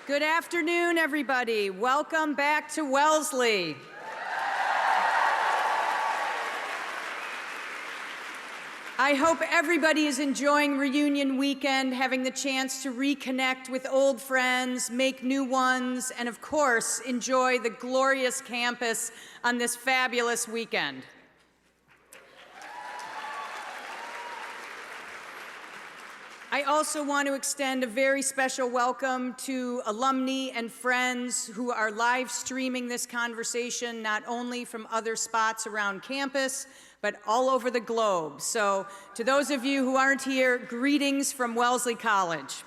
Good afternoon, everybody. Welcome back to Wellesley. I hope everybody is enjoying reunion weekend, having the chance to reconnect with old friends, make new ones, and of course, enjoy the glorious campus on this fabulous weekend. I also want to extend a very special welcome to alumni and friends who are live streaming this conversation, not only from other spots around campus, but all over the globe. So to those of you who aren't here, greetings from Wellesley College.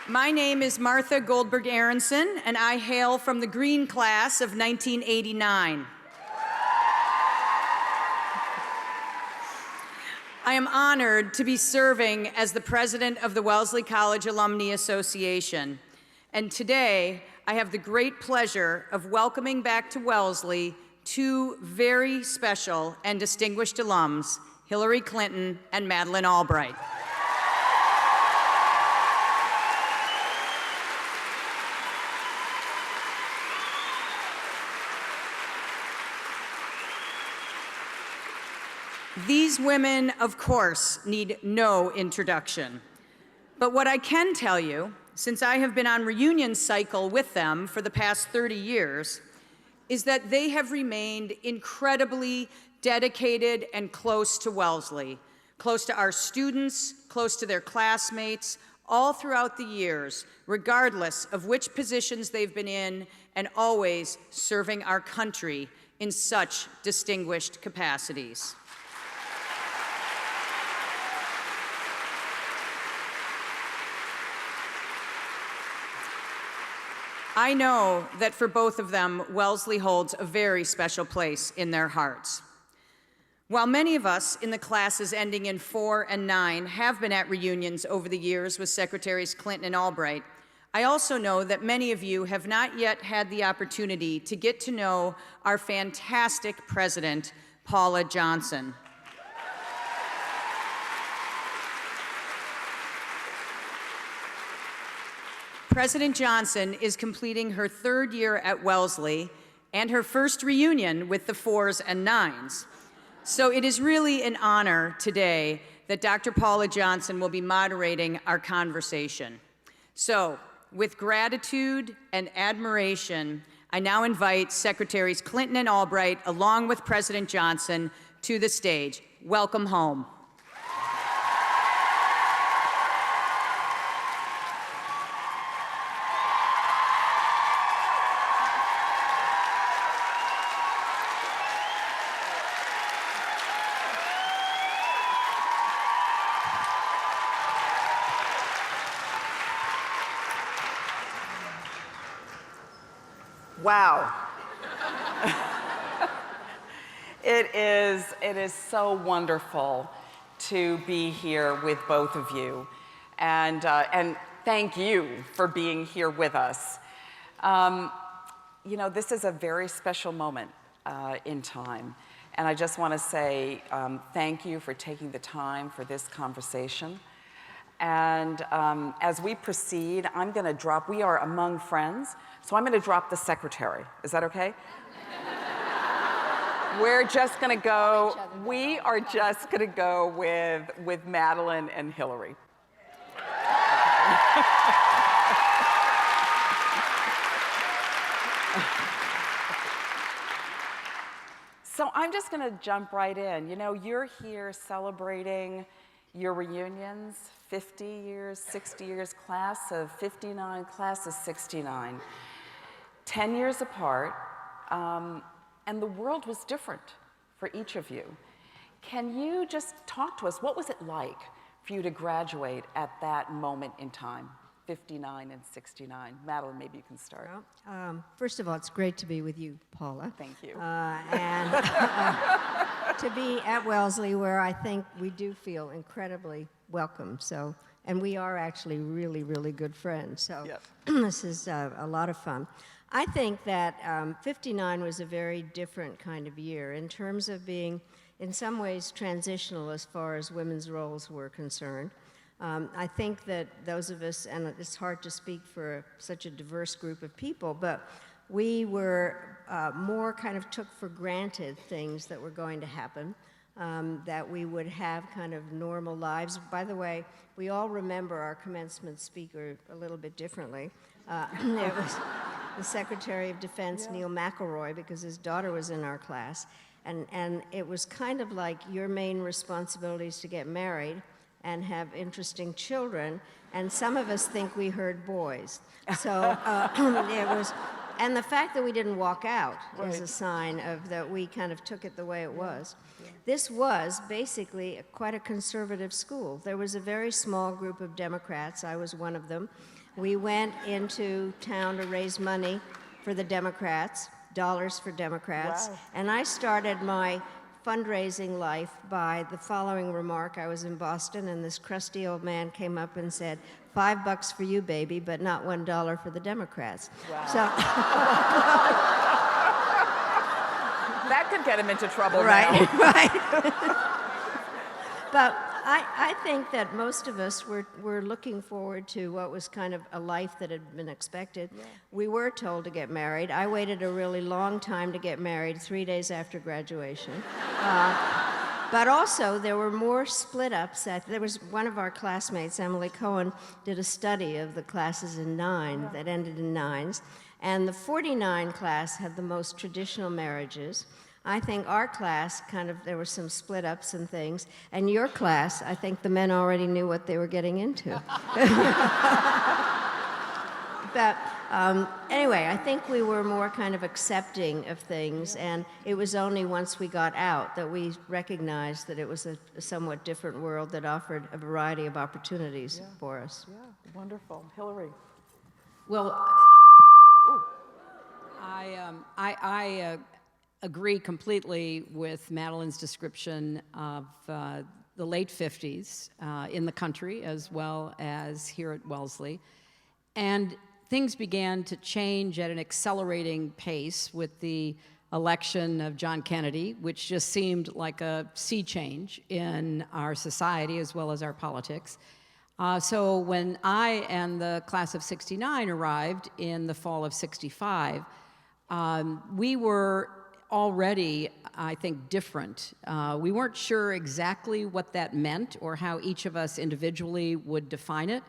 My name is Martha Goldberg Aronson, and I hail from the Green class of 1989. I am honored to be serving as the president of the Wellesley College Alumni Association. And today, I have the great pleasure of welcoming back to Wellesley two very special and distinguished alums, Hillary Clinton and Madeleine Albright. These women, of course, need no introduction. But what I can tell you, since I have been on reunion cycle with them for the past 30 years, is that they have remained incredibly dedicated and close to Wellesley, close to our students, close to their classmates, all throughout the years, regardless of which positions they've been in, and always serving our country in such distinguished capacities. I know that for both of them, Wellesley holds a very special place in their hearts. While many of us in the classes ending in 4 and 9 have been at reunions over the years with Secretaries Clinton and Albright, I also know that many of you have not yet had the opportunity to get to know our fantastic President, Paula Johnson. President Johnson is completing her 3rd year at Wellesley and her first reunion with the 4s and 9s. So it is really an honor today that Dr. Paula Johnson will be moderating our conversation. So with gratitude and admiration, I now invite Secretaries Clinton and Albright, along with President Johnson, to the stage. Welcome home. Wow. It is so wonderful to be here with both of you. And thank you for being here with us. You know, this is a very special moment in time. And I just want to say thank you for taking the time for this conversation. And as we proceed, I'm going to drop, we are among friends, so I'm going to drop the secretary. Is that okay? We're just going to go, we are just going to go with Madeleine and Hillary. So I'm just going to jump right in. You know, you're here celebrating your reunions, 50 years, 60 years, class of 59, class of 69, 10 years apart, and the world was different for each of you. Can you just talk to us? What was it like for you to graduate at that moment in time, 59 and 69? Madeleine, maybe you can start. Well, first of all, it's great to be with you, Paula. Thank you. And to be at Wellesley, where I think we do feel incredibly welcome. So, and we are actually really, really good friends. So Yep. This is a lot of fun. I think that 59 was a very different kind of year in terms of being in some ways transitional as far as women's roles were concerned. I think that those of us, and it's hard to speak for such a diverse group of people, but we were more kind of took for granted things that were going to happen, that we would have kind of normal lives. By the way, we all remember our commencement speaker a little bit differently. It was the Secretary of Defense, Neil McElroy, because his daughter was in our class. And it was kind of like your main responsibility is to get married and have interesting children. And some of us think we heard boys. So it was, and the fact that we didn't walk out is a sign of that we kind of took it the way it was. This was basically quite a conservative school. There was a very small group of Democrats. I was one of them. We went into town to raise money for the Democrats, dollars for Democrats. Wow. And I started my fundraising life by the following remark. I was in Boston, and this crusty old man came up and said, $5 for you, baby, but not $1 for the Democrats. Wow. So that could get him into trouble right, now. Right. But I think that most of us were looking forward to what was kind of a life that had been expected. Yeah. We were told to get married. I waited a really long time to get married, 3 days after graduation. But also, there were more split-ups. There was one of our classmates, Emily Cohen, did a study of the classes in 9 that ended in 9s. And the 49 class had the most traditional marriages. I think our class, there were some split-ups and things. And your class, I think the men already knew what they were getting into. But anyway, I think we were more kind of accepting of things, and it was only once we got out that we recognized that it was a somewhat different world that offered a variety of opportunities for us. Yeah, wonderful. Hillary. Well, I agree completely with Madeleine's description of the late 50s in the country as well as here at Wellesley. And things began to change at an accelerating pace with the election of John Kennedy, which just seemed like a sea change in our society as well as our politics. So when I and the class of '69 arrived in the fall of '65, we were already, I think, different. We weren't sure exactly what that meant or how each of us individually would define it,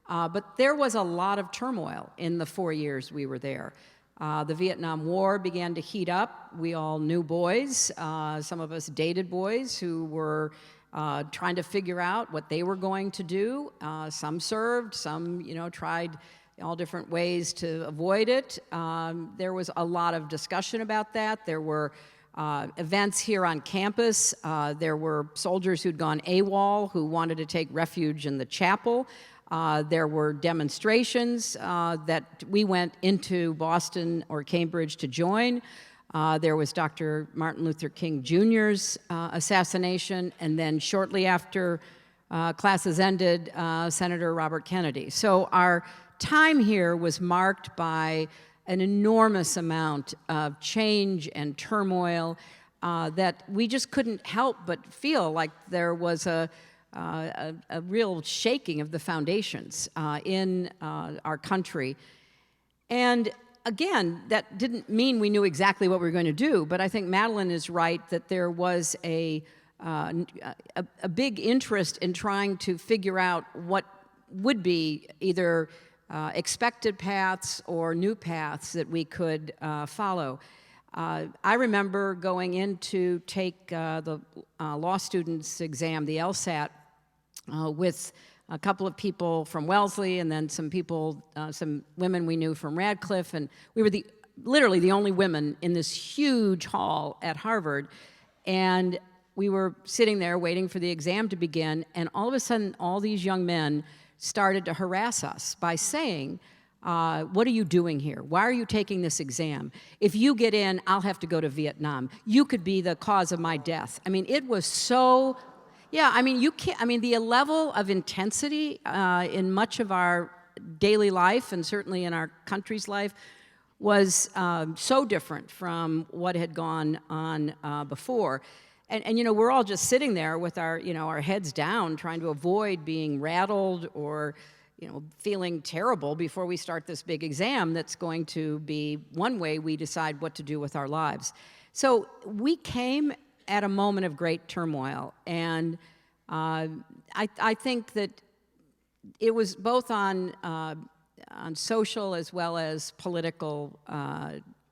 but there was a lot of turmoil in the 4 years we were there. The Vietnam War began to heat up. We all knew boys. Some of us dated boys who were trying to figure out what they were going to do. Some served, some, tried all different ways to avoid it. There was a lot of discussion about that. There were events here on campus. There were soldiers who'd gone AWOL who wanted to take refuge in the chapel. There were demonstrations that we went into Boston or Cambridge to join. There was Dr. Martin Luther King Jr.'s assassination, and then shortly after classes ended, Senator Robert Kennedy. So our time here was marked by an enormous amount of change and turmoil that we just couldn't help but feel like there was a real shaking of the foundations in our country. And again, that didn't mean we knew exactly what we were going to do, but I think Madeleine is right that there was a big interest in trying to figure out what would be either expected paths or new paths that we could follow. I remember going in to take the law students exam, the LSAT, with a couple of people from Wellesley and then some people, some women we knew from Radcliffe, and we were literally the only women in this huge hall at Harvard, and we were sitting there waiting for the exam to begin, and all of a sudden all these young men started to harass us by saying, what are you doing here? Why are you taking this exam? If you get in, I'll have to go to Vietnam. You could be the cause of my death. I mean, it was so, you can't, the level of intensity in much of our daily life and certainly in our country's life was so different from what had gone on before. and you know, we're all just sitting there with our, you know, our heads down, trying to avoid being rattled or, you know, feeling terrible before we start this big exam that's going to be one way we decide what to do with our lives. So we came at a moment of great turmoil, and I think that it was both on social as well as political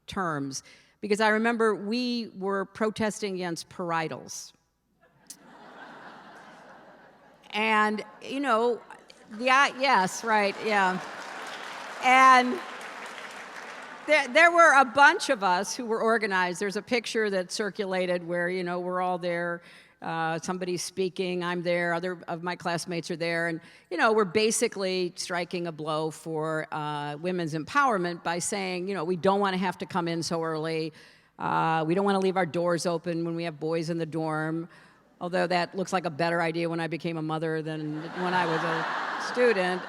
terms, because I remember we were protesting against parietals. And, you know, yes, right, yeah. And there were a bunch of us who were organized. There's a picture that circulated where, you know, we're all there. Somebody's speaking, I'm there, other of my classmates are there, and, you know, we're basically striking a blow for women's empowerment by saying, you know, we don't want to have to come in so early. We don't want to leave our doors open when we have boys in the dorm, although that looks like a better idea when I became a mother than when I was a student.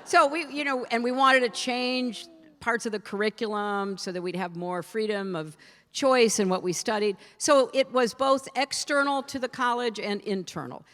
So we, you know, and we wanted to change parts of the curriculum so that we'd have more freedom of choice in what we studied. So it was both external to the college and internal.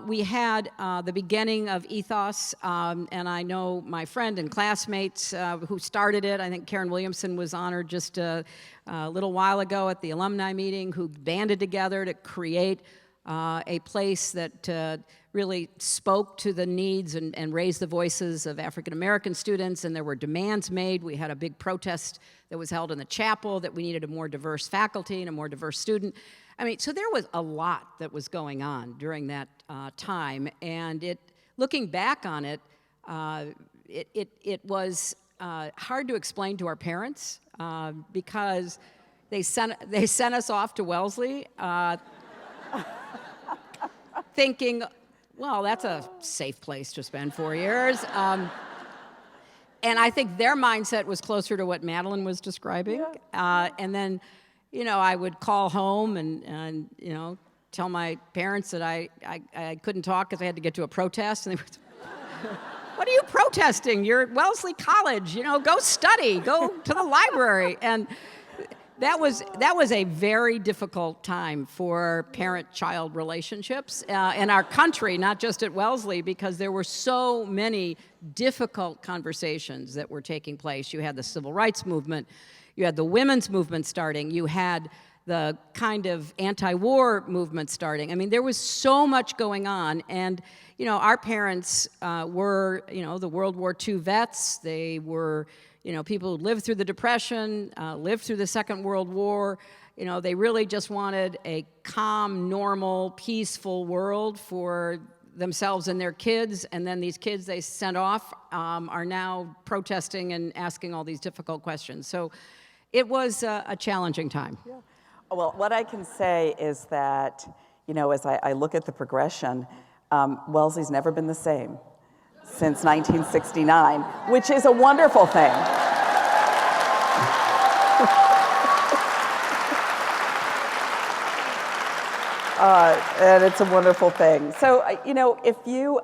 We had the beginning of Ethos, and I know my friend and classmates who started it. I think Karen Williamson was honored just a little while ago at the alumni meeting, who banded together to create a place that really spoke to the needs and raised the voices of African American students, and there were demands made. We had a big protest that was held in the chapel that we needed a more diverse faculty and a more diverse student. I mean, so there was a lot that was going on during that time, and looking back on it, it was hard to explain to our parents because they sent us off to Wellesley thinking, well, that's a safe place to spend 4 years. And I think their mindset was closer to what Madeleine was describing. And then, you know, I would call home and you know, tell my parents that I couldn't talk because I had to get to a protest. And they were, what are you protesting? You're at Wellesley College, you know, go study, go to the library. And that was a very difficult time for parent-child relationships in our country, not just at Wellesley, because there were so many difficult conversations that were taking place. You had the civil rights movement, you had the women's movement starting, you had the kind of anti-war movement starting. I mean, there was so much going on, and, you know, our parents were, you know, the World War II vets. They were, you know, people who lived through the Depression, lived through the Second World War. You know, they really just wanted a calm, normal, peaceful world for themselves and their kids, and then these kids they sent off are now protesting and asking all these difficult questions. So it was a challenging time. Yeah. Well, what I can say is that, you know, as I look at the progression, Wellesley's never been the same since 1969, which is a wonderful thing. And it's a wonderful thing. So, you know, if you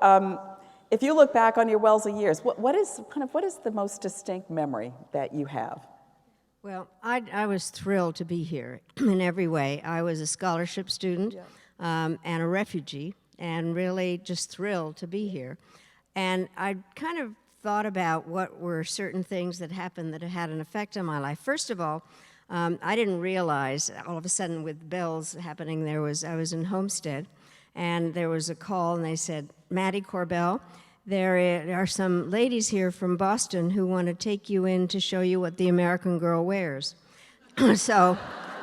look back on your Wellesley years, what is the most distinct memory that you have? Well, I was thrilled to be here in every way. I was a scholarship student and a refugee, and really just thrilled to be here. And I kind of thought about what were certain things that happened that had an effect on my life. First of all, I didn't realize, all of a sudden with bells happening, I was in Homestead, and there was a call, and they said, Madeleine Korbel, there are some ladies here from Boston who want to take you in to show you what the American girl wears. So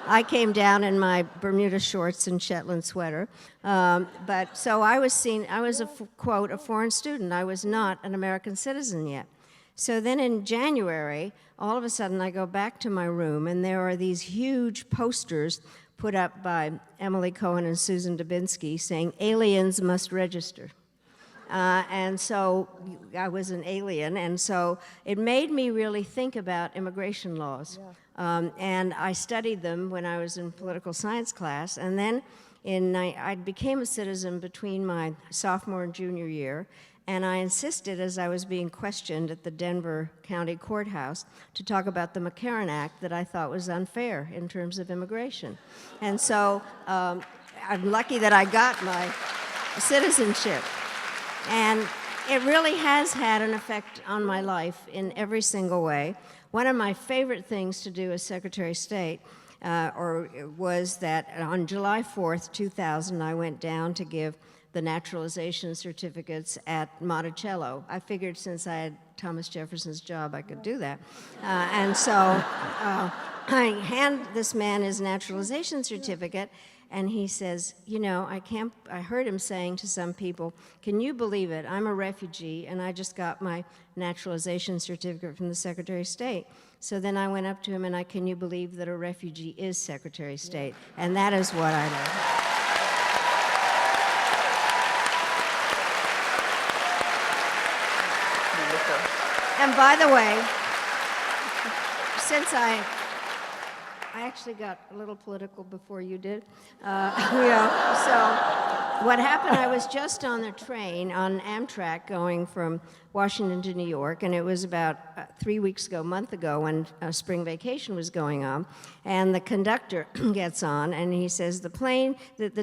I came down in my Bermuda shorts and Shetland sweater. But so I was seen, I was, quote, a foreign student. I was not an American citizen yet. So then in January, all of a sudden I go back to my room, and there are these huge posters put up by Emily Cohen and Susan Dubinsky saying, aliens must register. And so I was an alien, and so it made me really think about immigration laws. Yeah. And I studied them when I was in political science class, and then I became a citizen between my sophomore and junior year, And I insisted, as I was being questioned at the Denver County Courthouse, to talk about the McCarran Act that I thought was unfair in terms of immigration. And so I'm lucky that I got my citizenship. And it really has had an effect on my life in every single way. One of my favorite things to do as Secretary of State was that on July 4th, 2000, I went down to give the naturalization certificates at Monticello. I figured since I had Thomas Jefferson's job, I could do that. And so I hand this man his naturalization certificate, and he says, you know, I heard him saying to some people, can you believe it? I'm a refugee, and I just got my naturalization certificate from the Secretary of State. So then I went up to him, and can you believe that a refugee is Secretary of State? And that is what I did. And by the way, since I actually got a little political before you did, so what happened, I was just on the train on Amtrak going from Washington to New York, and it was about 3 weeks ago, a month ago, when spring vacation was going on, and the conductor gets on, and he says, the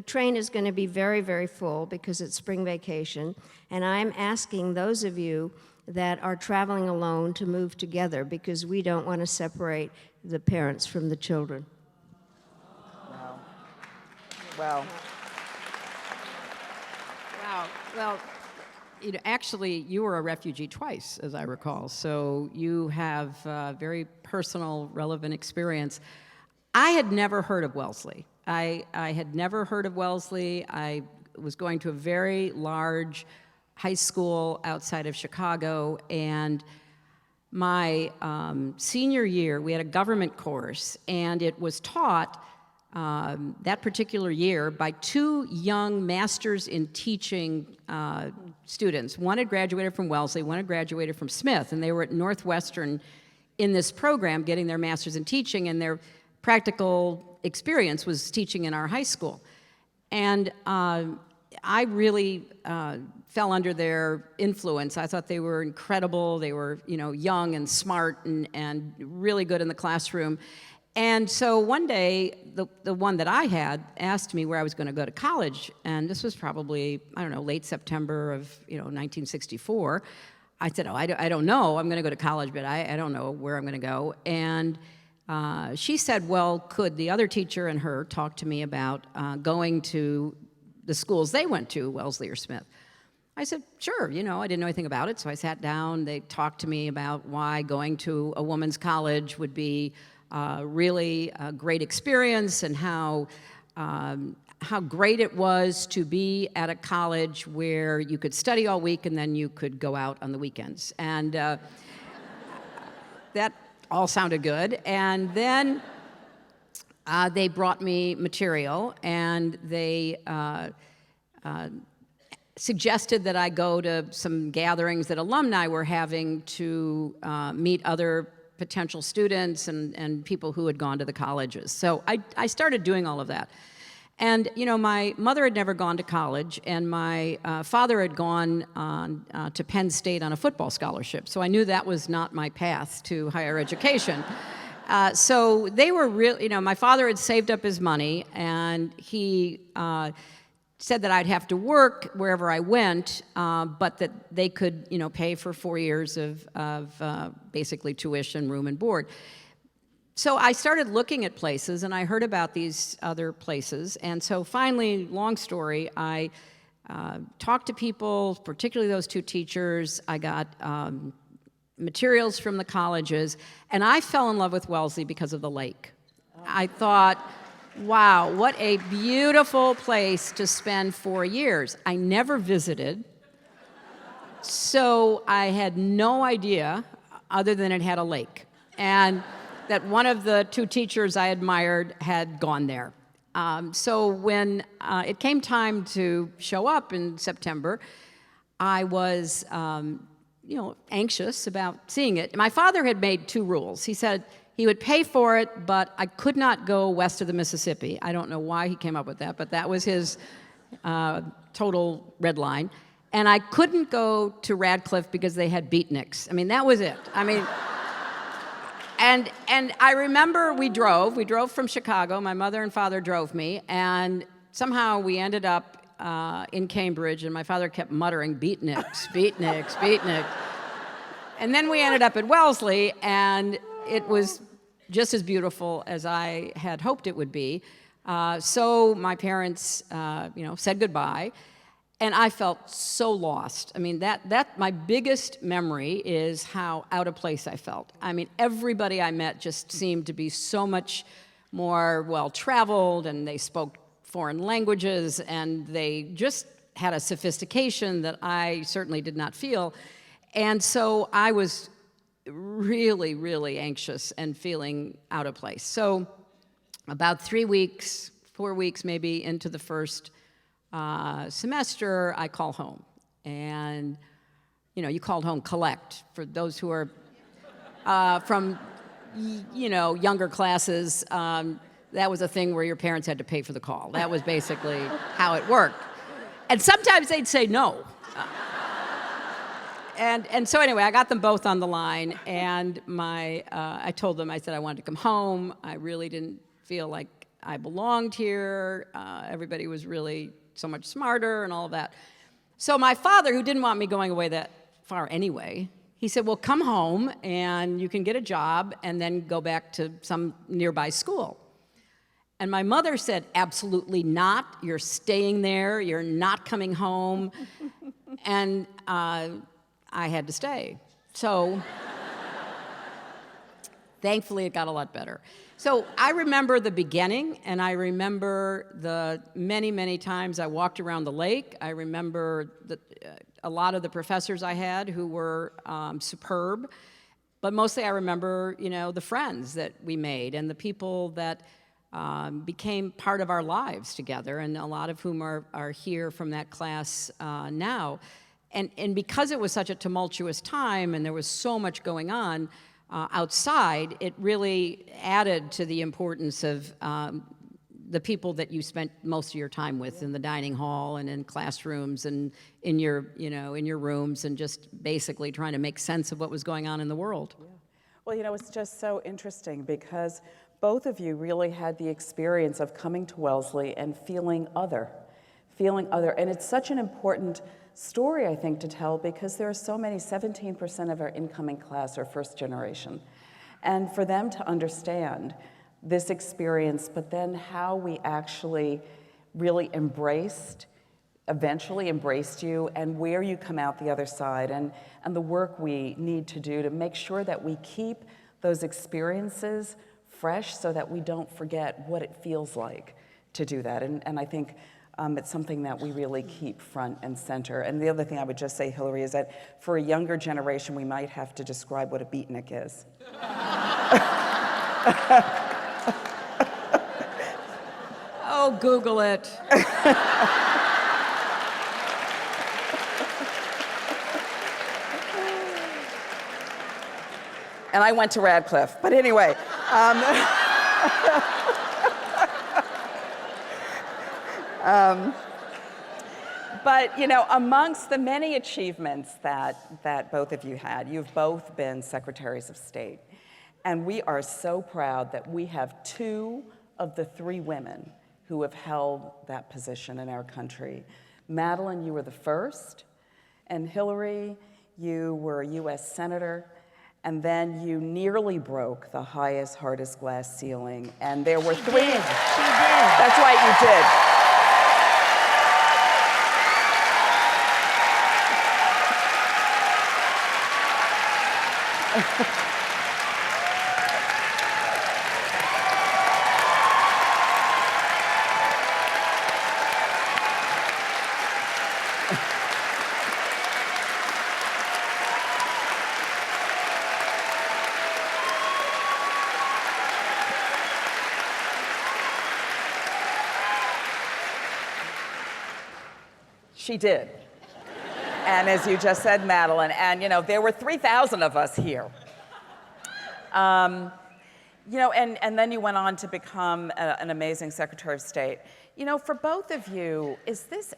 train is going to be very, very full because it's spring vacation, and I'm asking those of you that are traveling alone to move together because we don't want to separate the parents from the children. Wow. Wow. Wow. Well, actually, you were a refugee twice, as I recall, so you have very personal, relevant experience. I had never heard of Wellesley. I had never heard of Wellesley. I was going to a very large high school outside of Chicago, and my senior year, we had a government course, and it was taught that particular year by two young masters in teaching students. One had graduated from Wellesley, one had graduated from Smith, and they were at Northwestern in this program getting their masters in teaching, and their practical experience was teaching in our high school. And I really fell under their influence. I thought they were incredible. They were, young and smart and really good in the classroom. And so one day, the one that I had asked me where I was going to go to college, and this was probably, late September of, 1964. I said, I don't know. I'm going to go to college, but I don't know where I'm going to go. And she said, well, could the other teacher and her talk to me about going to the schools they went to, Wellesley or Smith? I said, sure, I didn't know anything about it, so I sat down. They talked to me about why going to a women's college would be really a great experience, and how great it was to be at a college where you could study all week and then you could go out on the weekends. And that all sounded good. And then they brought me material, and they suggested that I go to some gatherings that alumni were having to meet other potential students and people who had gone to the colleges. So I started doing all of that. And, my mother had never gone to college, and my father had gone to Penn State on a football scholarship. So I knew that was not my path to higher education. So they were really, my father had saved up his money, and he said that I'd have to work wherever I went, but that they could, pay for 4 years of basically tuition, room, and board. So I started looking at places, and I heard about these other places. And so finally, long story, I talked to people, particularly those two teachers. I got materials from the colleges, and I fell in love with Wellesley because of the lake. I thought, wow, what a beautiful place to spend 4 years. I never visited, so I had no idea other than it had a lake, and that one of the two teachers I admired had gone there. So when it came time to show up in September, I was anxious about seeing it. My father had made two rules. He said he would pay for it, but I could not go west of the Mississippi. I don't know why he came up with that, but that was his total red line. And I couldn't go to Radcliffe because they had Beatniks. I mean, that was it. I mean, and I remember we drove from Chicago. My mother and father drove me, and somehow we ended up in Cambridge, and my father kept muttering, Beatniks, Beatniks, Beatniks. And then we ended up at Wellesley, and it was just as beautiful as I had hoped it would be. So my parents, said goodbye, and I felt so lost. I mean, that my biggest memory is how out of place I felt. I mean, everybody I met just seemed to be so much more well-traveled, and they spoke foreign languages, and they just had a sophistication that I certainly did not feel. And so I was really, really anxious and feeling out of place. So about 4 weeks maybe into the first semester, I call home. And, you called home collect. For those who are from, younger classes, that was a thing where your parents had to pay for the call. That was basically how it worked. And sometimes they'd say no. And so anyway, I got them both on the line, and I told them, I said I wanted to come home. I really didn't feel like I belonged here. Everybody was really so much smarter and all of that. So my father, who didn't want me going away that far anyway, he said, well, come home, and you can get a job, and then go back to some nearby school. And my mother said, absolutely not. You're staying there. You're not coming home. And I had to stay. So thankfully, it got a lot better. So I remember the beginning, and I remember the many, many times I walked around the lake. I remember a lot of the professors I had who were superb. But mostly I remember, the friends that we made and the people that became part of our lives together, and a lot of whom are here from that class now. And because it was such a tumultuous time and there was so much going on outside, it really added to the importance of the people that you spent most of your time with in the dining hall and in classrooms and in your rooms, and just basically trying to make sense of what was going on in the world. Yeah. Well, it's just so interesting because both of you really had the experience of coming to Wellesley and feeling other. And it's such an important story, I think, to tell, because there are so many, 17% of our incoming class are first generation. And for them to understand this experience, but then how we actually really eventually embraced you, and where you come out the other side, and the work we need to do to make sure that we keep those experiences fresh so that we don't forget what it feels like to do that. And I think it's something that we really keep front and center. And the other thing I would just say, Hillary, is that for a younger generation, we might have to describe what a beatnik is. Oh, Google it. And I went to Radcliffe, but anyway. But amongst the many achievements that both of you had, you've both been secretaries of state. And we are so proud that we have 2 of the 3 women who have held that position in our country. Madeleine, you were the first, and Hillary, you were a U.S. Senator, and then you nearly broke the highest, hardest glass ceiling, and there were 3. She did. That's right, you did. She did. And as you just said, Madeleine, and there were 3,000 of us here. You know, and then you went on to become an amazing Secretary of State. You know, for both of you, was this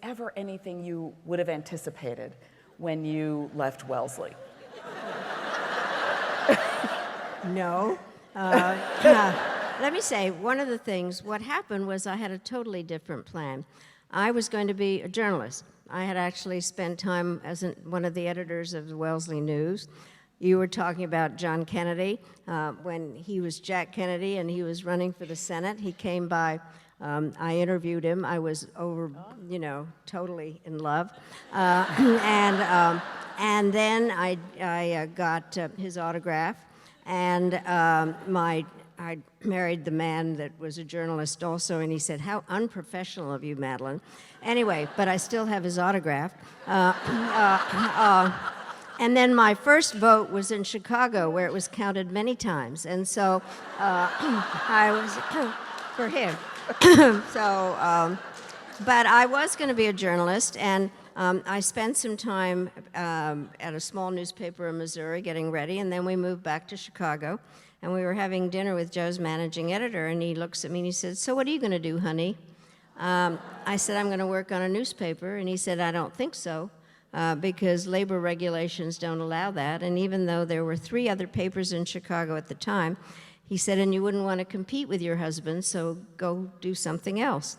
ever anything you would have anticipated when you left Wellesley? No. Let me say, one of the things, what happened was I had a totally different plan. I was going to be a journalist. I had actually spent time as one of the editors of the Wellesley News. You were talking about John Kennedy. When he was Jack Kennedy and he was running for the Senate, he came by. I interviewed him. I was totally in love. And then I got his autograph. And I married the man that was a journalist also, and he said, "How unprofessional of you, Madeleine." Anyway, but I still have his autograph. And then my first vote was in Chicago, where it was counted many times, and so I was for him. But I was going to be a journalist, and I spent some time at a small newspaper in Missouri getting ready, and then we moved back to Chicago, and we were having dinner with Joe's managing editor, and he looks at me and he said, "So what are you going to do, honey?" I said, "I'm going to work on a newspaper," and he said, "I don't think so, because labor regulations don't allow that, and even though there were 3 other papers in Chicago at the time," he said, "and you wouldn't want to compete with your husband, so go do something else."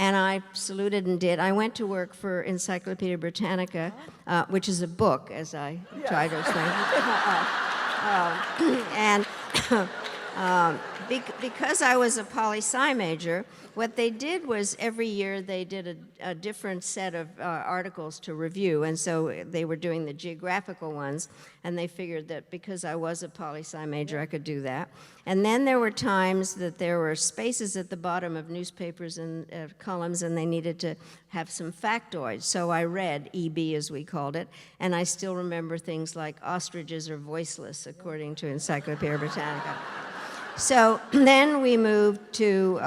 And I saluted and did. I went to work for Encyclopedia Britannica, which is a book, as I try to explain. Because I was a poli-sci major, what they did was every year they did a different set of articles to review, and so they were doing the geographical ones, and they figured that because I was a poli-sci major, I could do that. And then there were times that there were spaces at the bottom of newspapers and columns, and they needed to have some factoids. So I read EB, as we called it, and I still remember things like ostriches are voiceless, according to Encyclopedia Britannica. So then we moved to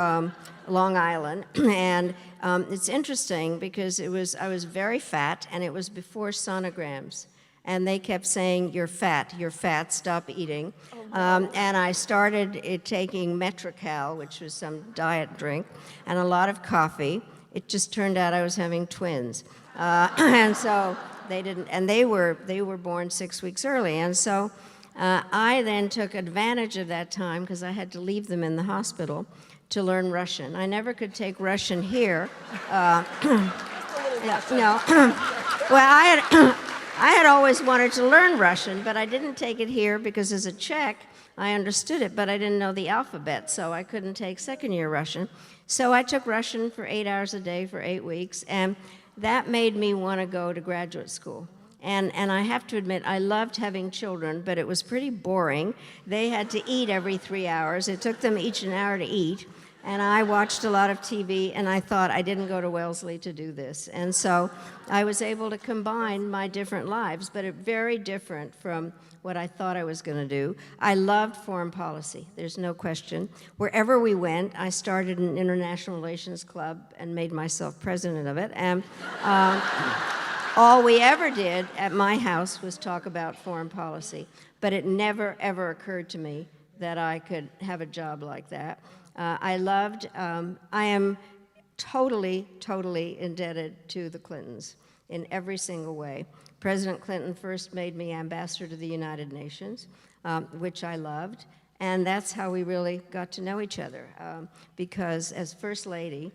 Long Island, and it's interesting because I was very fat, and it was before sonograms. And they kept saying, you're fat, stop eating." And I started taking Metrocal, which was some diet drink, and a lot of coffee. It just turned out I was having twins. And so they were born 6 weeks early. And so I then took advantage of that time, because I had to leave them in the hospital, to learn Russian. I never could take Russian here. Well, I had always wanted to learn Russian, but I didn't take it here because as a Czech, I understood it, but I didn't know the alphabet, so I couldn't take second-year Russian. So I took Russian for 8 hours a day for 8 weeks, and that made me want to go to graduate school. And I have to admit, I loved having children, but it was pretty boring. They had to eat every 3 hours. It took them each an hour to eat. And I watched a lot of TV, and I thought I didn't go to Wellesley to do this. And so I was able to combine my different lives, but very different from what I thought I was going to do. I loved foreign policy, there's no question. Wherever we went, I started an international relations club and made myself president of it. And all we ever did at my house was talk about foreign policy, but it never, ever occurred to me that I could have a job like that. I am totally, totally indebted to the Clintons in every single way. President Clinton first made me ambassador to the United Nations, which I loved, and that's how we really got to know each other, because as First Lady,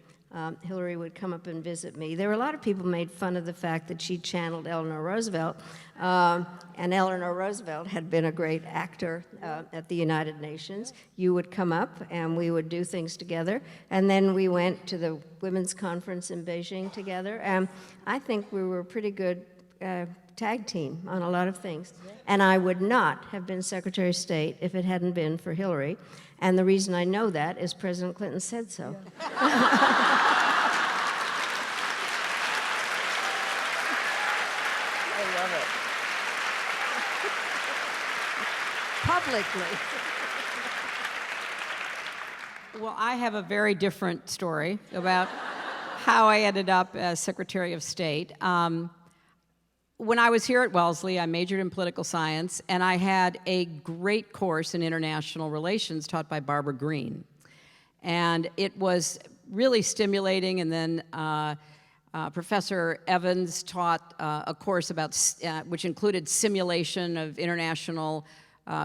Hillary would come up and visit me. There were a lot of people who made fun of the fact that she channeled Eleanor Roosevelt, and Eleanor Roosevelt had been a great actor at the United Nations. You would come up, and we would do things together, and then we went to the Women's Conference in Beijing together, and I think we were a pretty good tag team on a lot of things. And I would not have been Secretary of State if it hadn't been for Hillary, and the reason I know that is President Clinton said so. Yeah. Publicly. Well, I have a very different story about how I ended up as Secretary of State. when I was here at Wellesley, I majored in political science, and I had a great course in international relations taught by Barbara Green. And it was really stimulating, and then Professor Evans taught a course about, which included simulation of international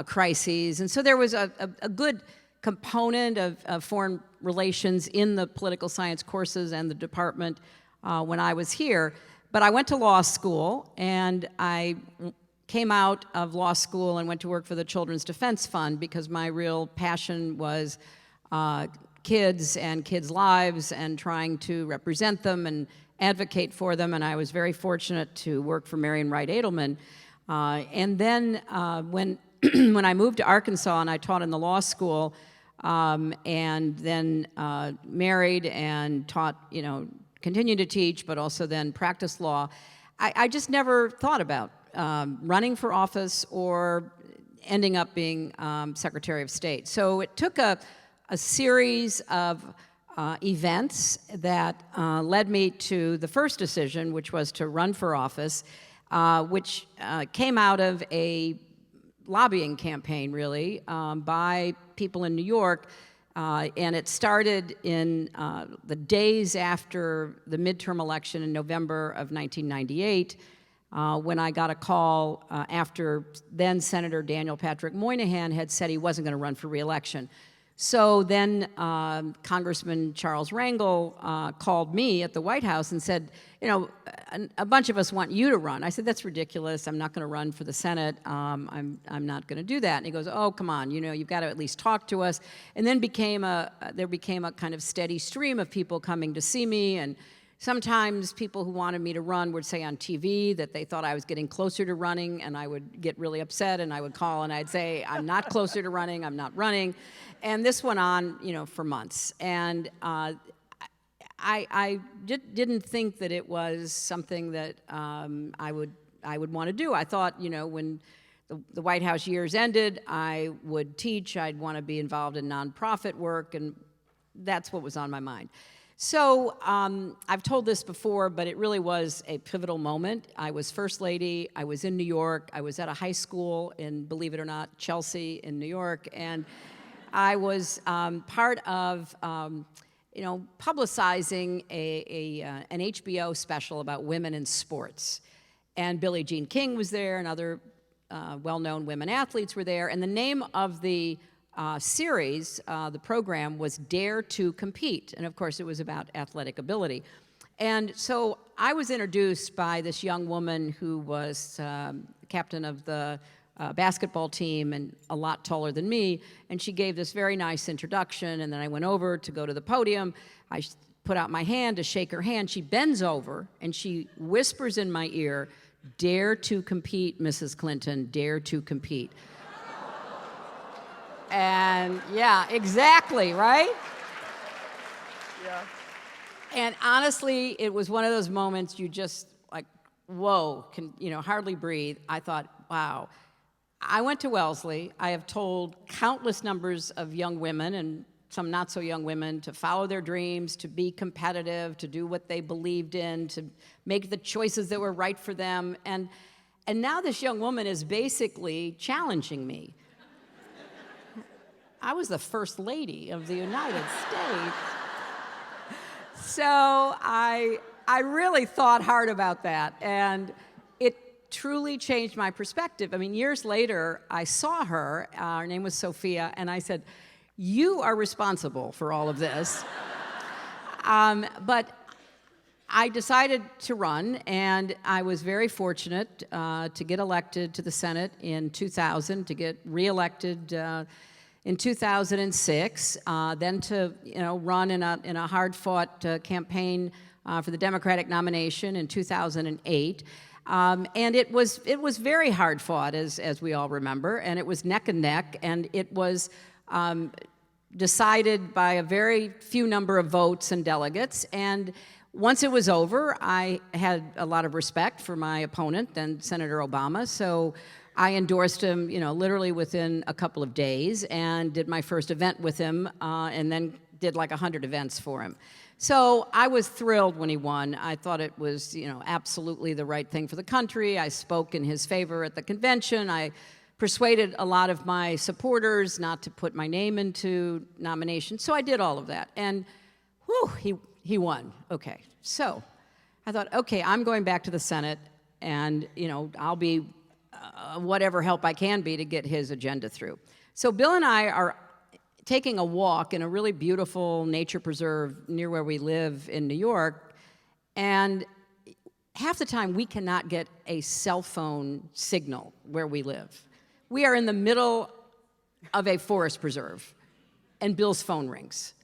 crises. And so there was a good component of foreign relations in the political science courses and the department when I was here. But I went to law school, and I came out of law school and went to work for the Children's Defense Fund because my real passion was kids and kids' lives and trying to represent them and advocate for them. And I was very fortunate to work for Marian Wright Edelman. And then when when I moved to Arkansas and I taught in the law school, and then married and taught, continued to teach, but also then practiced law, I just never thought about running for office or ending up being Secretary of State. So it took a series of events that led me to the first decision, which was to run for office, which came out of a lobbying campaign, really, by people in New York. And it started in the days after the midterm election in November of 1998, when I got a call after then Senator Daniel Patrick Moynihan had said he wasn't going to run for re-election. So then Congressman Charles Rangel called me at the White House and said, a bunch of us want you to run. I said, that's ridiculous. I'm not going to run for the Senate. I'm not going to do that. And he goes, oh, come on, you've got to at least talk to us. And then there became a kind of steady stream of people coming to see me, and sometimes people who wanted me to run would say on TV that they thought I was getting closer to running, and I would get really upset, and I would call and I'd say, I'm not closer to running, I'm not running. And this went on, for months. And I didn't think that it was something that I would want to do. I thought, when the White House years ended, I would teach, I'd want to be involved in nonprofit work, and that's what was on my mind. So I've told this before, but it really was a pivotal moment. I was First Lady, I was in New York, I was at a high school in, believe it or not, Chelsea in New York, and I was part of publicizing an HBO special about women in sports. And Billie Jean King was there, and other well-known women athletes were there, and the name of the series, the program, was Dare to Compete. And of course, it was about athletic ability. And so I was introduced by this young woman who was captain of the basketball team and a lot taller than me. And she gave this very nice introduction. And then I went over to go to the podium. I put out my hand to shake her hand. She bends over and she whispers in my ear, "Dare to compete, Mrs. Clinton, dare to compete." And yeah, exactly, right? Yeah. And honestly, it was one of those moments you just like, whoa, can hardly breathe. I thought, wow. I went to Wellesley. I have told countless numbers of young women and some not so young women to follow their dreams, to be competitive, to do what they believed in, to make the choices that were right for them. And now this young woman is basically challenging me. I was the First Lady of the United States. So I really thought hard about that, and it truly changed my perspective. I mean, years later, I saw her, her name was Sophia, and I said, you are responsible for all of this. But I decided to run, and I was very fortunate to get elected to the Senate in 2000, to get reelected in 2006, then to run in a hard-fought campaign for the Democratic nomination in 2008. And it was very hard-fought, as we all remember, and it was neck and neck, and it was decided by a very few number of votes and delegates. And once it was over, I had a lot of respect for my opponent, then Senator Obama, so I endorsed him, literally within a couple of days, and did my first event with him, and then did like 100 events for him. So I was thrilled when he won. I thought it was, absolutely the right thing for the country. I spoke in his favor at the convention. I persuaded a lot of my supporters not to put my name into nomination. So I did all of that. And whew, he won. Okay. So I thought, okay, I'm going back to the Senate, and, I'll be whatever help I can be to get his agenda through. So Bill and I are taking a walk in a really beautiful nature preserve near where we live in New York, and half the time we cannot get a cell phone signal where we live. We are in the middle of a forest preserve, and Bill's phone rings.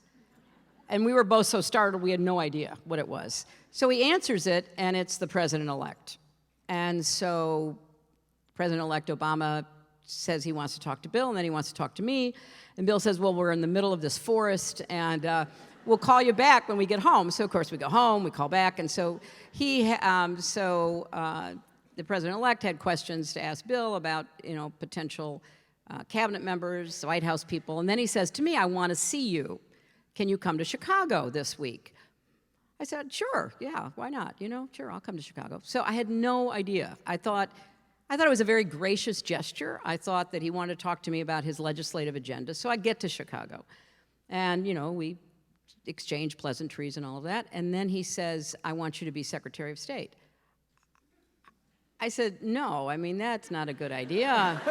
And we were both so startled we had no idea what it was. So he answers it, and it's the president-elect. And so President-elect Obama says he wants to talk to Bill, and then he wants to talk to me. And Bill says, well, we're in the middle of this forest, and we'll call you back when we get home. So, of course, we go home, we call back. And so the president-elect had questions to ask Bill about, potential cabinet members, White House people. And then he says to me, I want to see you. Can you come to Chicago this week? I said, sure, yeah, why not? Sure, I'll come to Chicago. So I had no idea. I thought it was a very gracious gesture. I thought that he wanted to talk to me about his legislative agenda. So I get to Chicago. And, we exchange pleasantries and all of that. And then he says, I want you to be Secretary of State. I said, no, that's not a good idea.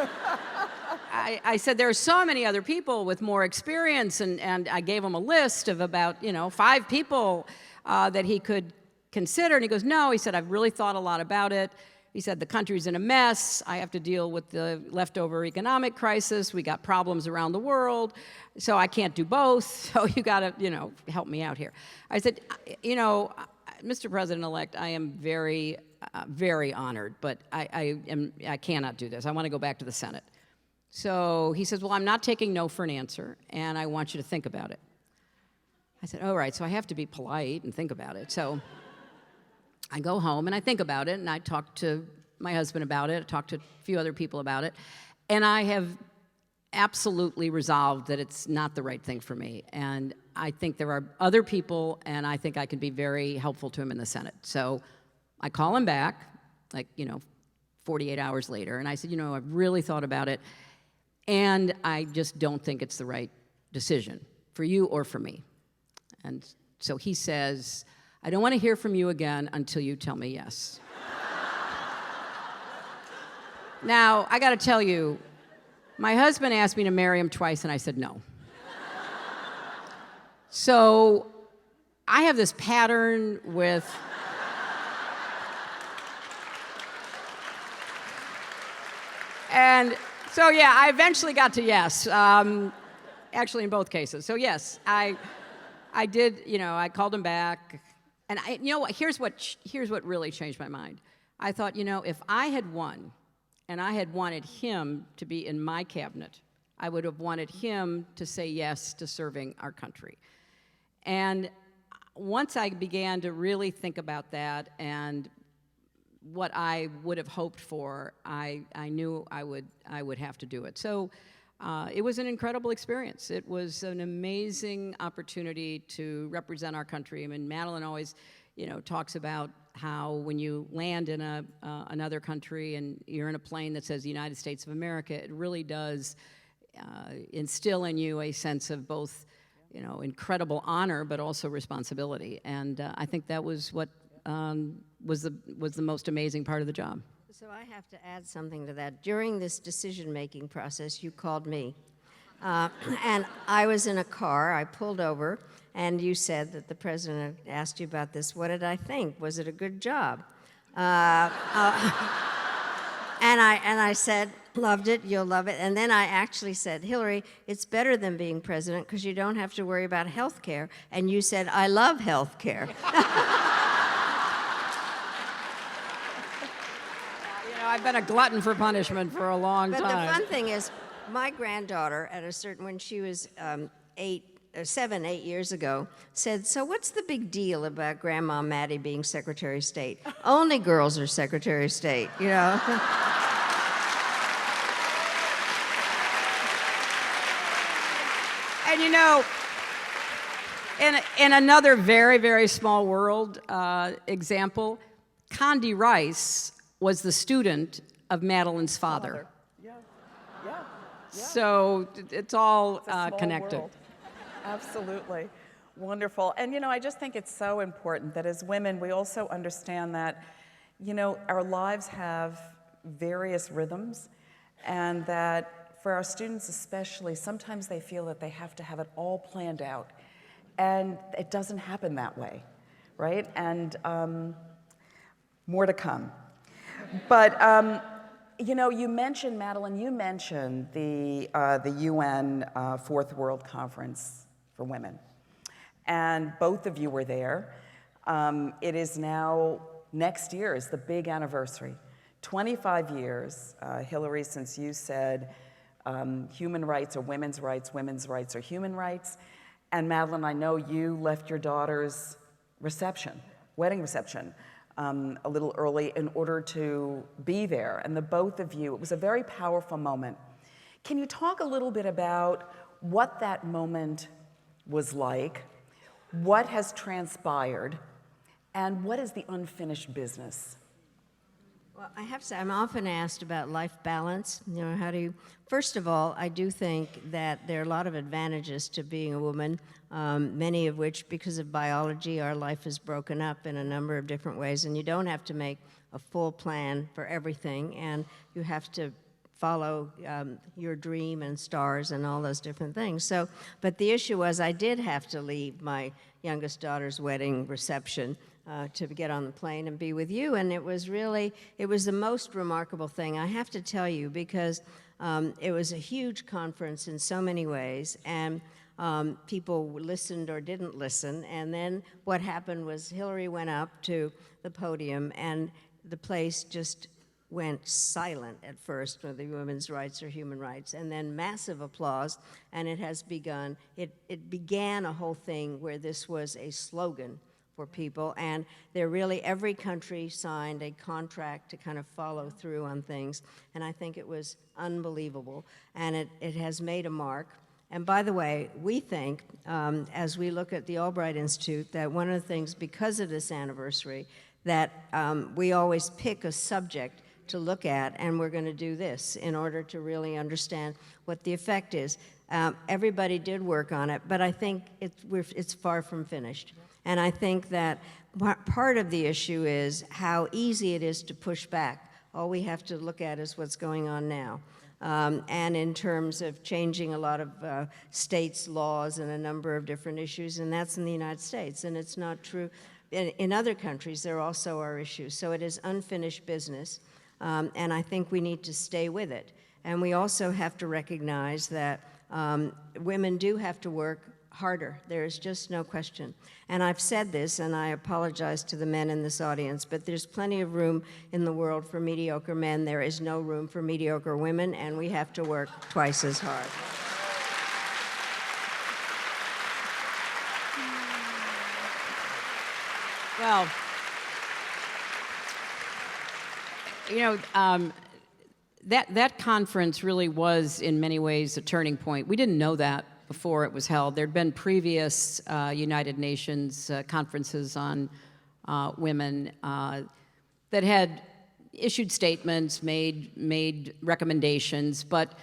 I said, there are so many other people with more experience, and I gave him a list of about, 5 people that he could consider. And he goes, no, he said, I've really thought a lot about it. He said, the country's in a mess. I have to deal with the leftover economic crisis. We got problems around the world, so I can't do both. So you got to, help me out here. I said, Mr. President-elect, I am very, very honored, but I cannot do this. I want to go back to the Senate. So he says, well, I'm not taking no for an answer, and I want you to think about it. I said, all right, so I have to be polite and think about it. So I go home and I think about it, and I talk to my husband about it. I talked to a few other people about it, and I have absolutely resolved that it's not the right thing for me. And I think there are other people, and I think I can be very helpful to him in the Senate. So I call him back, 48 hours later, and I said, I've really thought about it, and I just don't think it's the right decision for you or for me. And so he says, I don't want to hear from you again until you tell me yes. Now, I got to tell you, my husband asked me to marry him twice, and I said no. So I have this pattern with... And so, yeah, I eventually got to yes, actually in both cases. So, yes, I did, I called him back. And here's what really changed my mind. I thought, if I had won and I had wanted him to be in my cabinet, I would have wanted him to say yes to serving our country. And once I began to really think about that and what I would have hoped for, I knew I would have to do it. So it was an incredible experience. It was an amazing opportunity to represent our country. Madeleine always, talks about how when you land in another country and you're in a plane that says the United States of America, it really does instill in you a sense of both, incredible honor, but also responsibility. And I think that was what was the most amazing part of the job. So I have to add something to that. During this decision-making process, you called me. And I was in a car. I pulled over, and you said that the president had asked you about this. What did I think? Was it a good job? And I said, loved it, you'll love it. And then I actually said, Hillary, it's better than being president because you don't have to worry about health care. And you said, I love health care. I've been a glutton for punishment for a long time. But the fun thing is, my granddaughter, when she was 7, 8 years ago, said, so what's the big deal about Grandma Maddie being Secretary of State? Only girls are Secretary of State, And in another very, very small world example, Condi Rice was the student of Madeleine's father. Yeah, yeah, yeah. So it's all It's a small connected. world. Absolutely. Wonderful. And, you know, I just think it's so important that as women, we also understand that, you know, our lives have various rhythms, and that for our students especially, sometimes they feel that they have to have it all planned out. And it doesn't happen that way, right? And more to come. But, you know, you mentioned, Madeleine, you mentioned the UN Fourth World Conference for Women. And both of you were there. It is now, next year is the big anniversary. 25 years, Hillary, since you said human rights are women's rights are human rights. And Madeleine, I know you left your daughter's reception, wedding reception, a little early in order to be there. And the both of you, it was a very powerful moment. Can you talk a little bit about what that moment was like, what has transpired, and what is the unfinished business? Well, I have to say, I'm often asked about life balance. You know, how do you, first of all, I do think that there are a lot of advantages to being a woman, many of which, because of biology, our life is broken up in a number of different ways, and you don't have to make a full plan for everything, and you have to follow your dream and stars and all those different things. So, but the issue was I did have to leave my youngest daughter's wedding reception to get on the plane and be with you, and it was the most remarkable thing, I have to tell you, because it was a huge conference in so many ways, and people listened or didn't listen, and then what happened was Hillary went up to the podium, and the place just went silent at first for the women's rights or human rights, and then massive applause, and it has begun. It began a whole thing where this was a slogan for people, and every country signed a contract to kind of follow through on things, and I think it was unbelievable, and it has made a mark. And by the way, we think, as we look at the Albright Institute, that one of the things, because of this anniversary, that we always pick a subject to look at, and we're going to do this in order to really understand what the effect is. Everybody did work on it, but I think it's far from finished. And I think that part of the issue is how easy it is to push back. All we have to look at is what's going on now. And in terms of changing a lot of states' laws and a number of different issues, and that's in the United States, and it's not true. In other countries, there also are issues. So it is unfinished business. And I think we need to stay with it. And we also have to recognize that women do have to work harder. There is just no question. And I've said this, and I apologize to the men in this audience, but there's plenty of room in the world for mediocre men. There is no room for mediocre women, and we have to work twice as hard. Well, you know, that conference really was, in many ways, a turning point. We didn't know that before it was held. There'd been previous United Nations conferences on women that had issued statements, made recommendations, but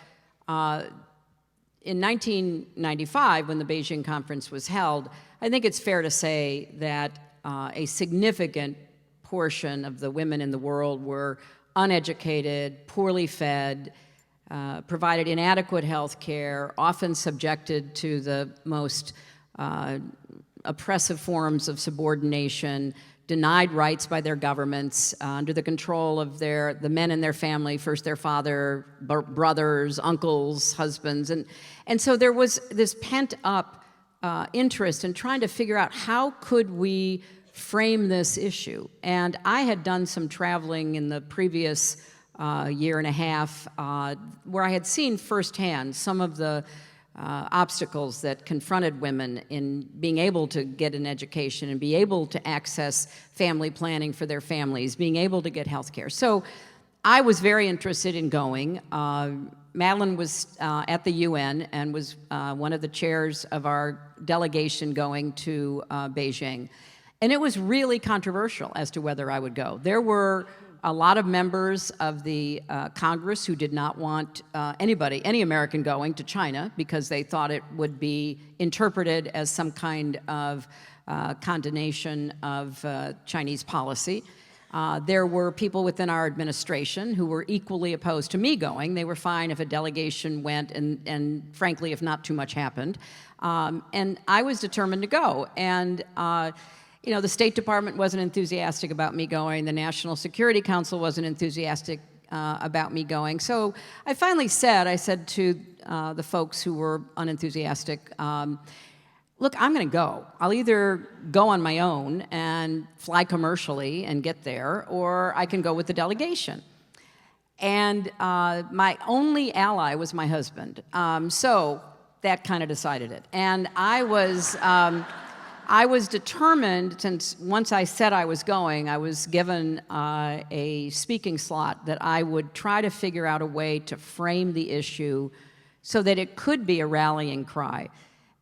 in 1995, when the Beijing conference was held, I think it's fair to say that a significant portion of the women in the world were uneducated, poorly fed, provided inadequate health care, often subjected to the most oppressive forms of subordination, denied rights by their governments, under the control of the men in their family, first their father, brothers, uncles, husbands. And so there was this pent-up interest in trying to figure out how could we frame this issue. And I had done some traveling in the previous year and a half where I had seen firsthand some of the obstacles that confronted women in being able to get an education and be able to access family planning for their families, being able to get health care. So I was very interested in going. Madeleine was at the UN and was one of the chairs of our delegation going to Beijing. And it was really controversial as to whether I would go. There were a lot of members of the Congress who did not want any American going to China because they thought it would be interpreted as some kind of condemnation of Chinese policy. There were people within our administration who were equally opposed to me going. They were fine if a delegation went and frankly, if not too much happened. And I was determined to go. And the State Department wasn't enthusiastic about me going. The National Security Council wasn't enthusiastic about me going. So I finally said to the folks who were unenthusiastic, look, I'm going to go. I'll either go on my own and fly commercially and get there, or I can go with the delegation. And my only ally was my husband. So that kind of decided it. And I was determined, since once I said I was going, I was given a speaking slot, that I would try to figure out a way to frame the issue so that it could be a rallying cry.